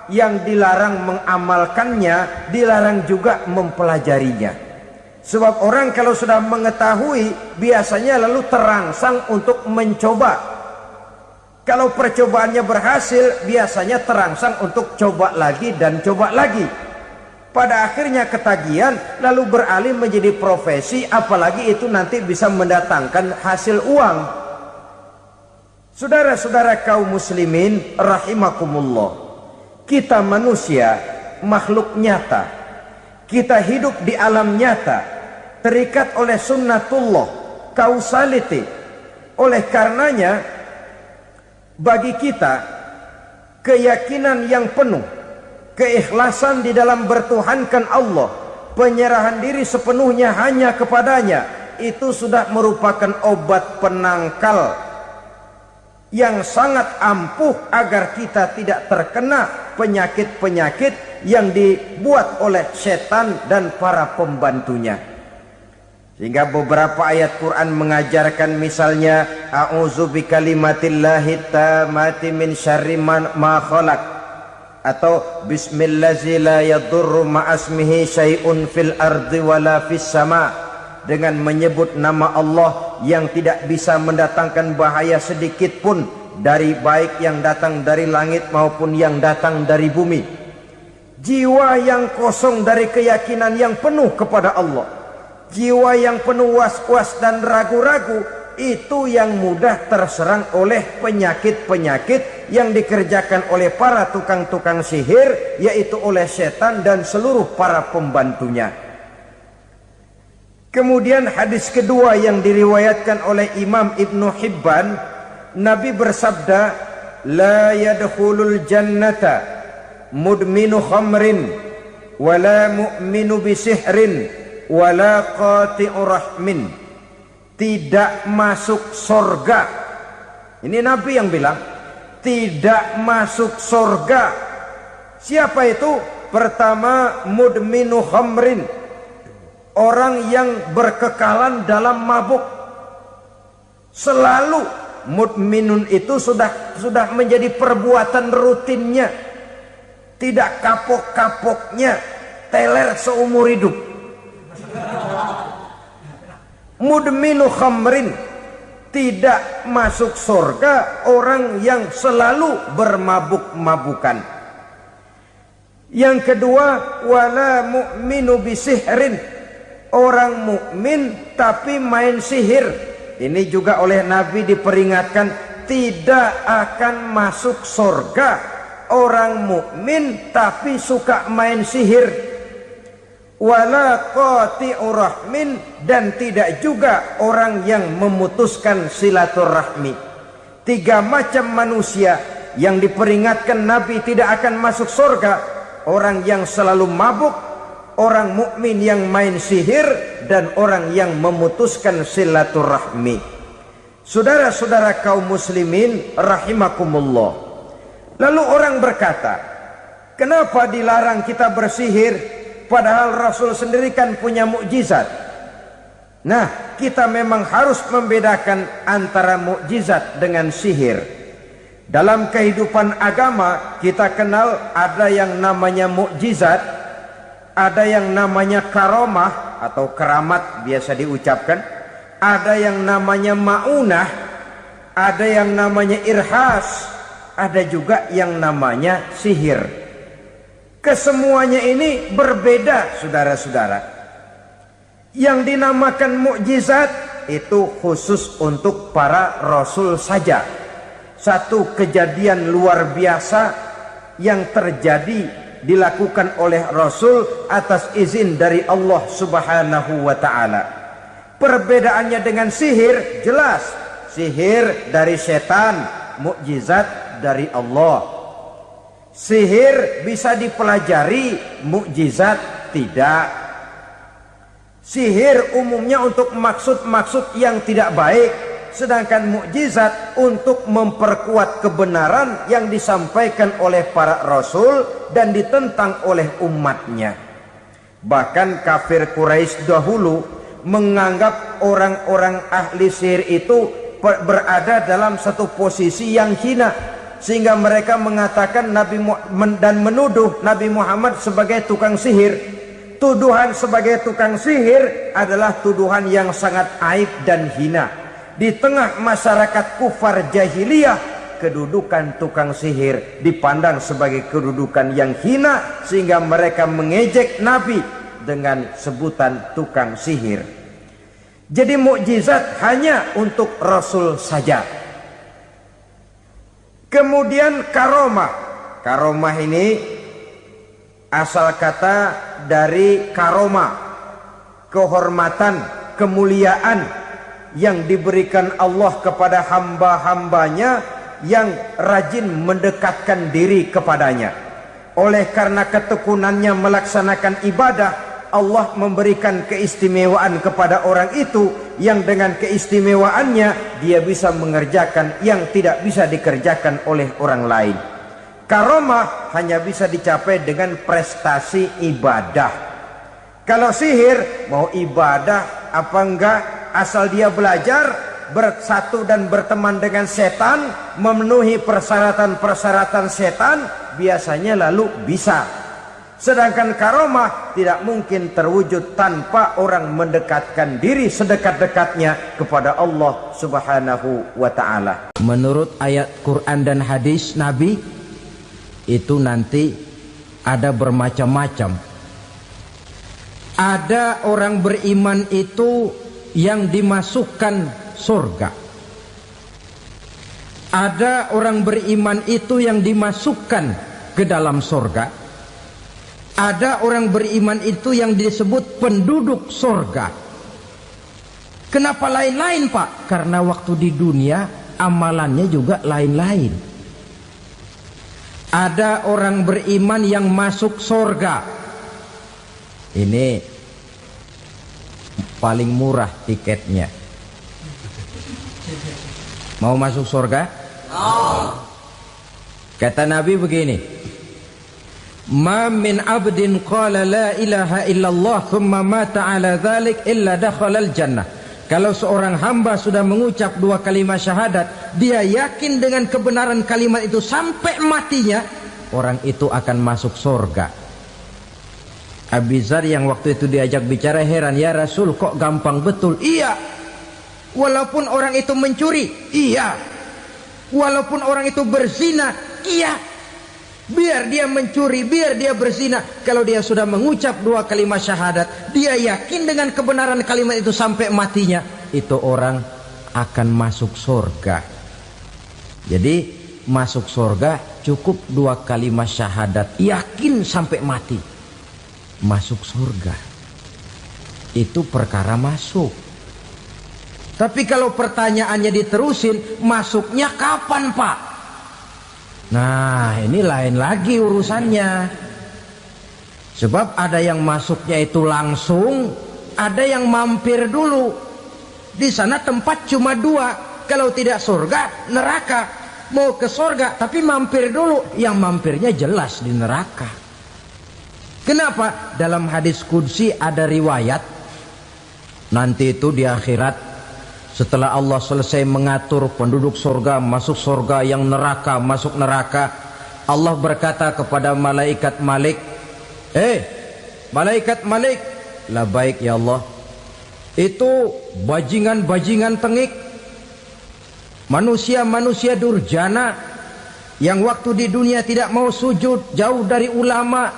Yang dilarang mengamalkannya, dilarang juga mempelajarinya. Sebab orang kalau sudah mengetahui, biasanya lalu terangsang untuk mencoba. Kalau percobaannya berhasil, biasanya terangsang untuk coba lagi dan coba lagi. Pada akhirnya ketagihan, lalu beralih menjadi profesi, apalagi itu nanti bisa mendatangkan hasil uang. Saudara-saudara kaum muslimin rahimakumullah, kita manusia makhluk nyata, kita hidup di alam nyata, terikat oleh sunnatullah, causality. Oleh karenanya bagi kita keyakinan yang penuh, keikhlasan di dalam bertuhankan Allah, penyerahan diri sepenuhnya hanya kepadanya, itu sudah merupakan obat penangkal yang sangat ampuh agar kita tidak terkena penyakit-penyakit yang dibuat oleh setan dan para pembantunya. Sehingga beberapa ayat Quran mengajarkan, misalnya a'udzu bikalimatillahi tammati min syarri ma khalaq, atau bismillazi la yadurru ma'asmihi syai'un fil ardi wala fis sama, dengan menyebut nama Allah yang tidak bisa mendatangkan bahaya sedikit pun dari baik yang datang dari langit maupun yang datang dari bumi. Jiwa yang kosong dari keyakinan yang penuh kepada Allah, jiwa yang penuh was-was dan ragu-ragu, itu yang mudah terserang oleh penyakit-penyakit yang dikerjakan oleh para tukang-tukang sihir, yaitu oleh setan dan seluruh para pembantunya. Kemudian hadis kedua yang diriwayatkan oleh Imam Ibnu Hibban, Nabi bersabda, la yadkhulul jannata mudminu khamrin wala mu'minu bisihrin wala qati'u rahmin. Tidak masuk surga. Ini Nabi yang bilang, tidak masuk surga. Siapa itu? Pertama, mudminu khamrin, orang yang berkekalan dalam mabuk. Selalu mudminun itu sudah menjadi perbuatan rutinnya, tidak kapok-kapoknya, teler seumur hidup. Mudminu khamrin, tidak masuk surga orang yang selalu bermabuk-mabukan. Yang kedua, wala mu'minu bisihrin, orang mukmin tapi main sihir. Ini juga oleh Nabi diperingatkan, tidak akan masuk surga orang mukmin tapi suka main sihir. Wala qati'u rahmin, dan tidak juga orang yang memutuskan silaturahmi. Tiga macam manusia yang diperingatkan Nabi tidak akan masuk surga: orang yang selalu mabuk, orang mukmin yang main sihir, dan orang yang memutuskan silaturahmi. Saudara-saudara kaum muslimin rahimakumullah. Lalu orang berkata, kenapa dilarang kita bersihir? Padahal Rasul sendiri kan punya mukjizat. Nah, kita memang harus membedakan antara mukjizat dengan sihir. Dalam kehidupan agama kita kenal ada yang namanya mukjizat, ada yang namanya karomah atau keramat biasa diucapkan, ada yang namanya maunah, ada yang namanya irhas, ada juga yang namanya sihir. Kesemuanya ini berbeda, saudara-saudara. Yang dinamakan mukjizat itu khusus untuk para rasul saja. Satu kejadian luar biasa yang terjadi dilakukan oleh rasul atas izin dari Allah Subhanahu wa taala. Perbedaannya dengan sihir jelas. Sihir dari setan, mukjizat dari Allah. Sihir bisa dipelajari, mukjizat tidak. Sihir umumnya untuk maksud-maksud yang tidak baik, sedangkan mukjizat untuk memperkuat kebenaran yang disampaikan oleh para rasul dan ditentang oleh umatnya. Bahkan kafir Quraisy dahulu menganggap orang-orang ahli sihir itu berada dalam satu posisi yang hina, sehingga mereka mengatakan dan menuduh Nabi Muhammad sebagai tukang sihir. Tuduhan sebagai tukang sihir adalah tuduhan yang sangat aib dan hina. Di tengah masyarakat kufar jahiliyah, kedudukan tukang sihir dipandang sebagai kedudukan yang hina, sehingga mereka mengejek Nabi dengan sebutan tukang sihir. Jadi mukjizat hanya untuk Rasul saja. Kemudian karomah. Karomah ini asal kata dari karomah, kehormatan, kemuliaan yang diberikan Allah kepada hamba-hambanya yang rajin mendekatkan diri kepadanya. Oleh karena ketekunannya melaksanakan ibadah, Allah memberikan keistimewaan kepada orang itu, yang dengan keistimewaannya dia bisa mengerjakan yang tidak bisa dikerjakan oleh orang lain. Karomah hanya bisa dicapai dengan prestasi ibadah. Kalau sihir, mau ibadah apa enggak, asal dia belajar, bersatu dan berteman dengan setan, memenuhi persyaratan-persyaratan setan, biasanya lalu bisa. Sedangkan karomah tidak mungkin terwujud tanpa orang mendekatkan diri sedekat-dekatnya kepada Allah Subhanahu wa ta'ala. Menurut ayat Quran dan hadis Nabi, itu nanti ada bermacam-macam. Ada orang beriman itu yang dimasukkan surga. Ada orang beriman itu yang dimasukkan ke dalam surga. Ada orang beriman itu yang disebut penduduk surga. Kenapa lain-lain, Pak? Karena waktu di dunia amalannya juga lain-lain. Ada orang beriman yang masuk surga. Ini paling murah tiketnya. Mau masuk surga? Kata Nabi begini, ma min abdin qala la ilaha illallah thumma mata ala dhalik illa dakhalal jannah. Kalau seorang hamba sudah mengucap dua kalimat syahadat, dia yakin dengan kebenaran kalimat itu sampai matinya, orang itu akan masuk surga. Abi Dzar yang waktu itu diajak bicara heran, ya Rasul kok gampang betul? Iya. Walaupun orang itu mencuri, iya. Walaupun orang itu berzina, iya. Biar dia mencuri, biar dia berzina, kalau dia sudah mengucap dua kalimat syahadat, dia yakin dengan kebenaran kalimat itu sampai matinya, itu orang akan masuk surga. Jadi masuk surga cukup dua kalimat syahadat, yakin sampai mati, masuk surga. Itu perkara masuk. Tapi kalau pertanyaannya diterusin, masuknya kapan, Pak? Nah, ini lain lagi urusannya. Sebab ada yang masuknya itu langsung, ada yang mampir dulu. Di sana tempat cuma dua, kalau tidak surga, neraka. Mau ke surga tapi mampir dulu, yang mampirnya jelas di neraka. Kenapa? Dalam hadis qudsi ada riwayat, nanti itu di akhirat, setelah Allah selesai mengatur penduduk surga masuk surga, yang neraka masuk neraka, Allah berkata kepada malaikat Malik, malaikat Malik, labaik ya Allah. Itu bajingan-bajingan tengik, manusia-manusia durjana yang waktu di dunia tidak mau sujud, jauh dari ulama,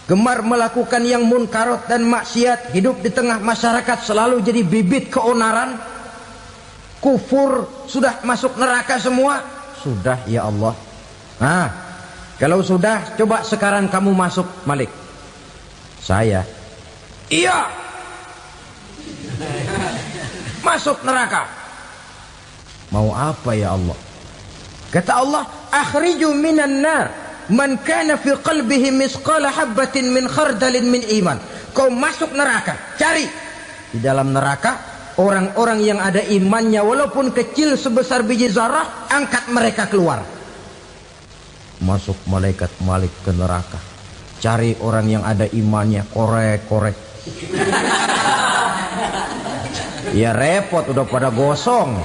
gemar melakukan yang munkarat dan maksiat, hidup di tengah masyarakat selalu jadi bibit keonaran, kufur, sudah masuk neraka semua. Sudah ya Allah. Nah, kalau sudah, coba sekarang kamu masuk, Malik. Saya, iya, masuk neraka. Mau apa ya Allah? Kata Allah, akhriju minan nar man kana fi qalbihi misqala habatin min khardalin min iman. Kau masuk neraka, cari di dalam neraka orang-orang yang ada imannya walaupun kecil sebesar biji zarah, angkat mereka keluar. Masuk malaikat Malik ke neraka, cari orang yang ada imannya, korek-korek. Ya repot, udah pada gosong.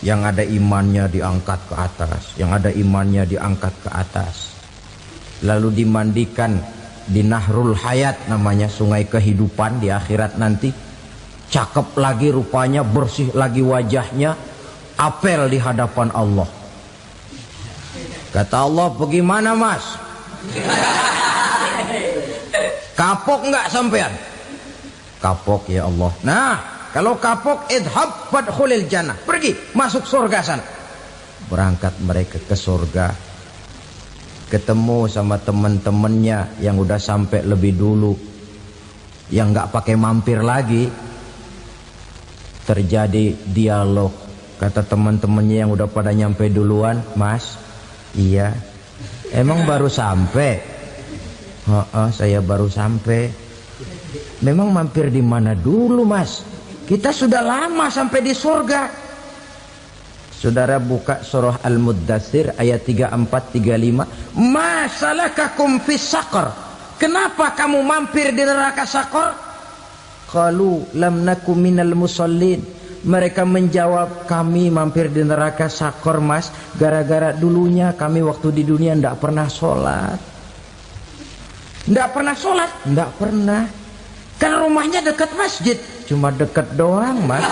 Yang ada imannya diangkat ke atas, yang ada imannya diangkat ke atas, lalu dimandikan di Nahrul Hayat, namanya sungai kehidupan di akhirat nanti. Cakep lagi rupanya, bersih lagi wajahnya, apel di hadapan Allah. Kata Allah, bagaimana mas? Kapok nggak sampean? Kapok ya Allah. Nah, kalau kapok, idhab fadkhulil jannah, pergi masuk surga sana. Berangkat mereka ke surga, ketemu sama teman-temannya yang udah sampai lebih dulu, yang nggak pakai mampir lagi. Terjadi dialog. Kata teman-temannya yang udah pada nyampe duluan, mas, iya, emang baru sampai? Saya baru sampai. Memang mampir di mana dulu mas? Kita sudah lama sampai di surga. Saudara buka surah Al-Muddatsir ayat 34-35. Ma salakakum fis saqar? Kenapa kamu mampir di neraka Saqar? Qalu lam nakum minal musallin. Mereka menjawab, kami mampir di neraka Saqar mas, gara-gara dulunya kami waktu di dunia tidak pernah sholat. Nggak pernah sholat? Nggak pernah. Kan rumahnya dekat masjid. Cuma dekat doang, Mas.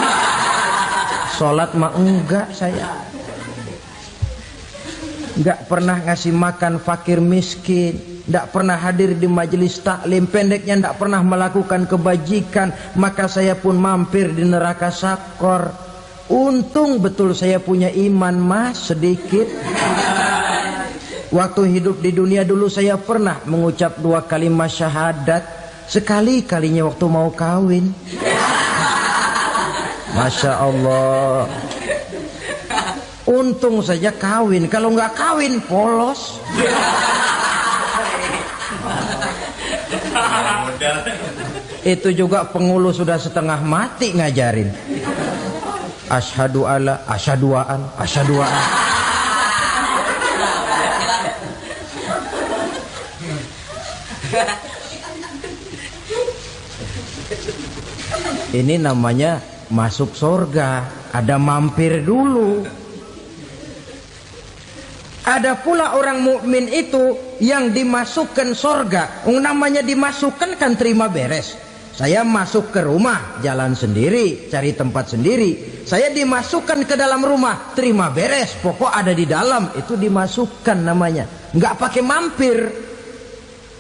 Sholat mah enggak saya. Nggak pernah ngasih makan fakir miskin, nggak pernah hadir di majelis taklim, pendeknya nggak pernah melakukan kebajikan. Maka saya pun mampir di neraka sakor. Untung betul saya punya iman, Mas, sedikit. Waktu hidup di dunia dulu saya pernah mengucap 2 kalimat syahadat. Sekali-kalinya waktu mau kawin. Masya Allah. Untung saja kawin. Kalau nggak kawin polos. Itu juga pengulu sudah setengah mati ngajarin. Asyhadu alla, asyaduaan, asyaduaan. Ini namanya masuk surga. Ada mampir dulu. Ada pula orang mukmin itu yang dimasukkan surga. Namanya dimasukkan kan terima beres. Saya masuk ke rumah, jalan sendiri, cari tempat sendiri. Saya dimasukkan ke dalam rumah, terima beres. Pokok ada di dalam, itu dimasukkan namanya. Nggak pakai mampir.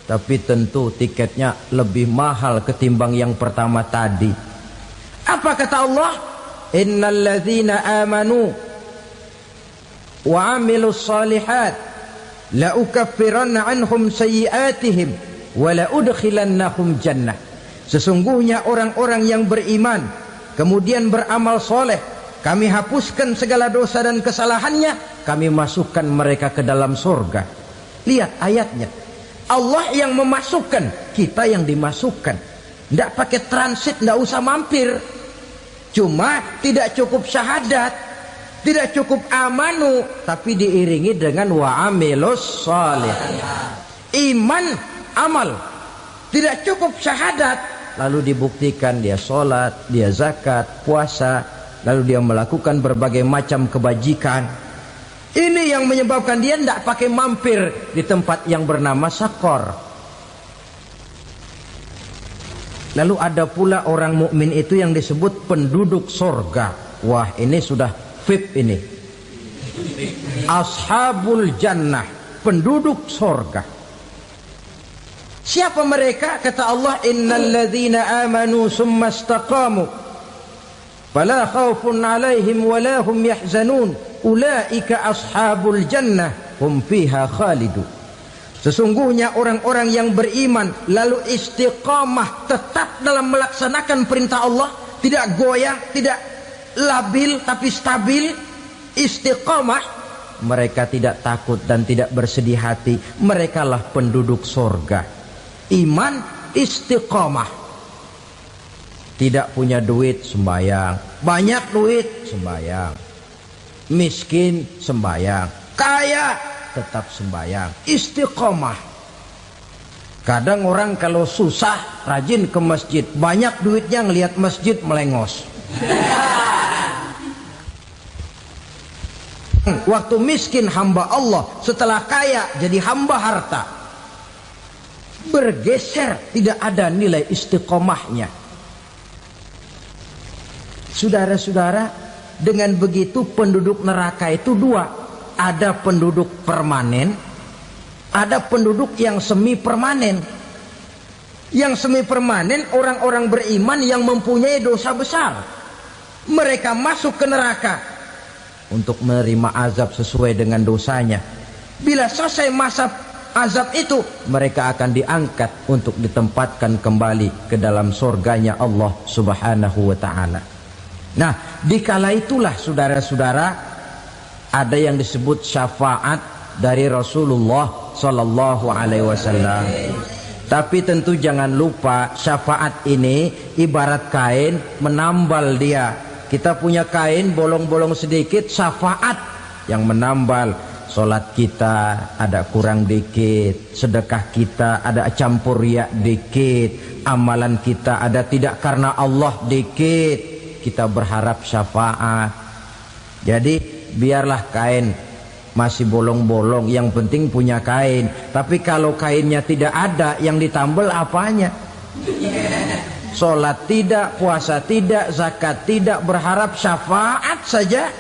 Tapi tentu tiketnya lebih mahal ketimbang yang pertama tadi. Apa kata Allah? Innal ladzina amanu wa amilus salihat la ukaffiranna anhum sayyi'atihim wa la udkhilannahum jannah. Sesungguhnya orang-orang yang beriman kemudian beramal soleh, kami hapuskan segala dosa dan kesalahannya, kami masukkan mereka ke dalam surga. Lihat ayatnya. Allah yang memasukkan, kita yang dimasukkan. Tidak pakai transit, tidak usah mampir. Cuma tidak cukup syahadat, tidak cukup amanu, tapi diiringi dengan wa'amilus salih. Iman, amal. Tidak cukup syahadat, lalu dibuktikan dia sholat, dia zakat, puasa, lalu dia melakukan berbagai macam kebajikan. Ini yang menyebabkan dia tidak pakai mampir di tempat yang bernama sakor. Lalu ada pula orang mukmin itu yang disebut penduduk surga. Wah, ini sudah VIP ini. Ashabul jannah, penduduk surga. Siapa mereka? Kata Allah, innal ladzina amanu summa istaqamu fala khaufun alaihim wala hum yahzanun ulaika ashabul jannah hum fiha khalidun. Sesungguhnya orang-orang yang beriman lalu istiqamah, tetap dalam melaksanakan perintah Allah, tidak goyah, tidak labil tapi stabil, istiqamah, mereka tidak takut dan tidak bersedih hati. Merekalah penduduk surga. Iman, istiqamah. Tidak punya duit, sembayang. Banyak duit, sembayang. Miskin, sembayang. Kaya, tetap sembayang. Istiqamah. Kadang orang kalau susah rajin ke masjid, banyak duitnya ngelihat masjid melengos. Waktu miskin hamba Allah, setelah kaya jadi hamba harta. Bergeser, tidak ada nilai istiqomahnya. Saudara-saudara, dengan begitu penduduk neraka itu dua. Ada penduduk permanen, ada penduduk yang semi permanen. Yang semi permanen orang-orang beriman yang mempunyai dosa besar. Mereka masuk ke neraka untuk menerima azab sesuai dengan dosanya. Bila selesai masa azab itu, mereka akan diangkat untuk ditempatkan kembali ke dalam surganya Allah Subhanahu wa ta'ala. Nah, dikala itulah saudara-saudara, ada yang disebut syafaat dari Rasulullah Sallallahu Alaihi Wasallam. Tapi tentu jangan lupa, syafaat ini ibarat kain menambal dia. Kita punya kain bolong-bolong sedikit, syafaat yang menambal. Solat kita ada kurang dikit, sedekah kita ada campur riak dikit, amalan kita ada tidak karena Allah dikit, kita berharap syafaat. Jadi biarlah kain masih bolong-bolong, yang penting punya kain. Tapi kalau kainnya tidak ada, yang ditambal apanya? Sholat tidak, puasa tidak, zakat tidak, berharap syafaat saja.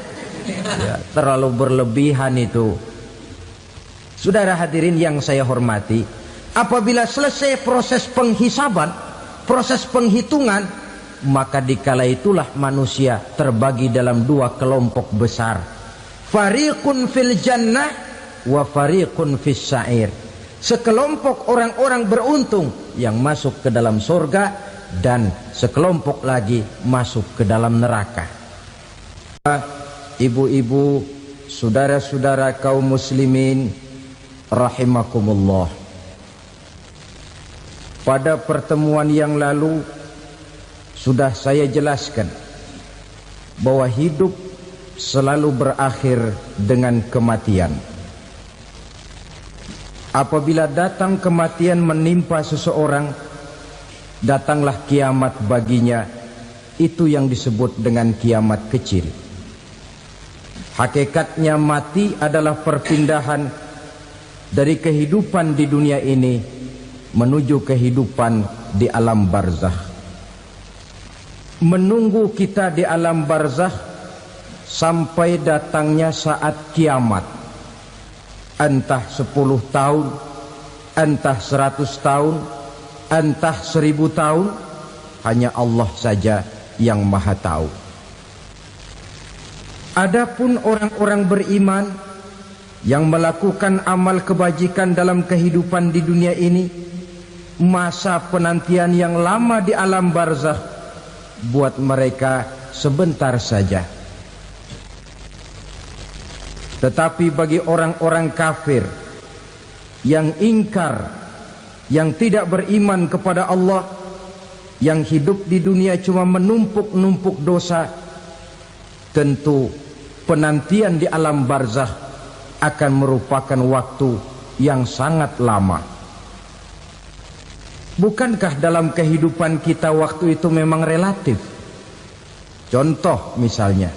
Ya, terlalu berlebihan itu. Saudara hadirin yang saya hormati, apabila selesai proses penghisaban, proses penghitungan, maka dikala itulah manusia terbagi dalam dua kelompok besar. Fariqun fil jannah wa fariqun fis sa'ir. Sekelompok orang-orang beruntung yang masuk ke dalam surga, dan sekelompok lagi masuk ke dalam neraka. Ibu-ibu, saudara-saudara kaum muslimin rahimakumullah. Pada pertemuan yang lalu sudah saya jelaskan bahwa hidup selalu berakhir dengan kematian. Apabila datang kematian menimpa seseorang, datanglah kiamat baginya. Itu yang disebut dengan kiamat kecil. Hakikatnya mati adalah perpindahan dari kehidupan di dunia ini menuju kehidupan di alam barzakh. Menunggu kita di alam barzakh sampai datangnya saat kiamat. Entah 10 tahun, entah 100 tahun, entah 1000 tahun, hanya Allah saja yang maha tahu. Adapun orang-orang beriman yang melakukan amal kebajikan dalam kehidupan di dunia ini, masa penantian yang lama di alam barzakh buat mereka sebentar saja. Tetapi bagi orang-orang kafir yang ingkar, yang tidak beriman kepada Allah, yang hidup di dunia cuma menumpuk-numpuk dosa, tentu penantian di alam barzakh akan merupakan waktu yang sangat lama. Bukankah dalam kehidupan kita waktu itu memang relatif? Contoh misalnya,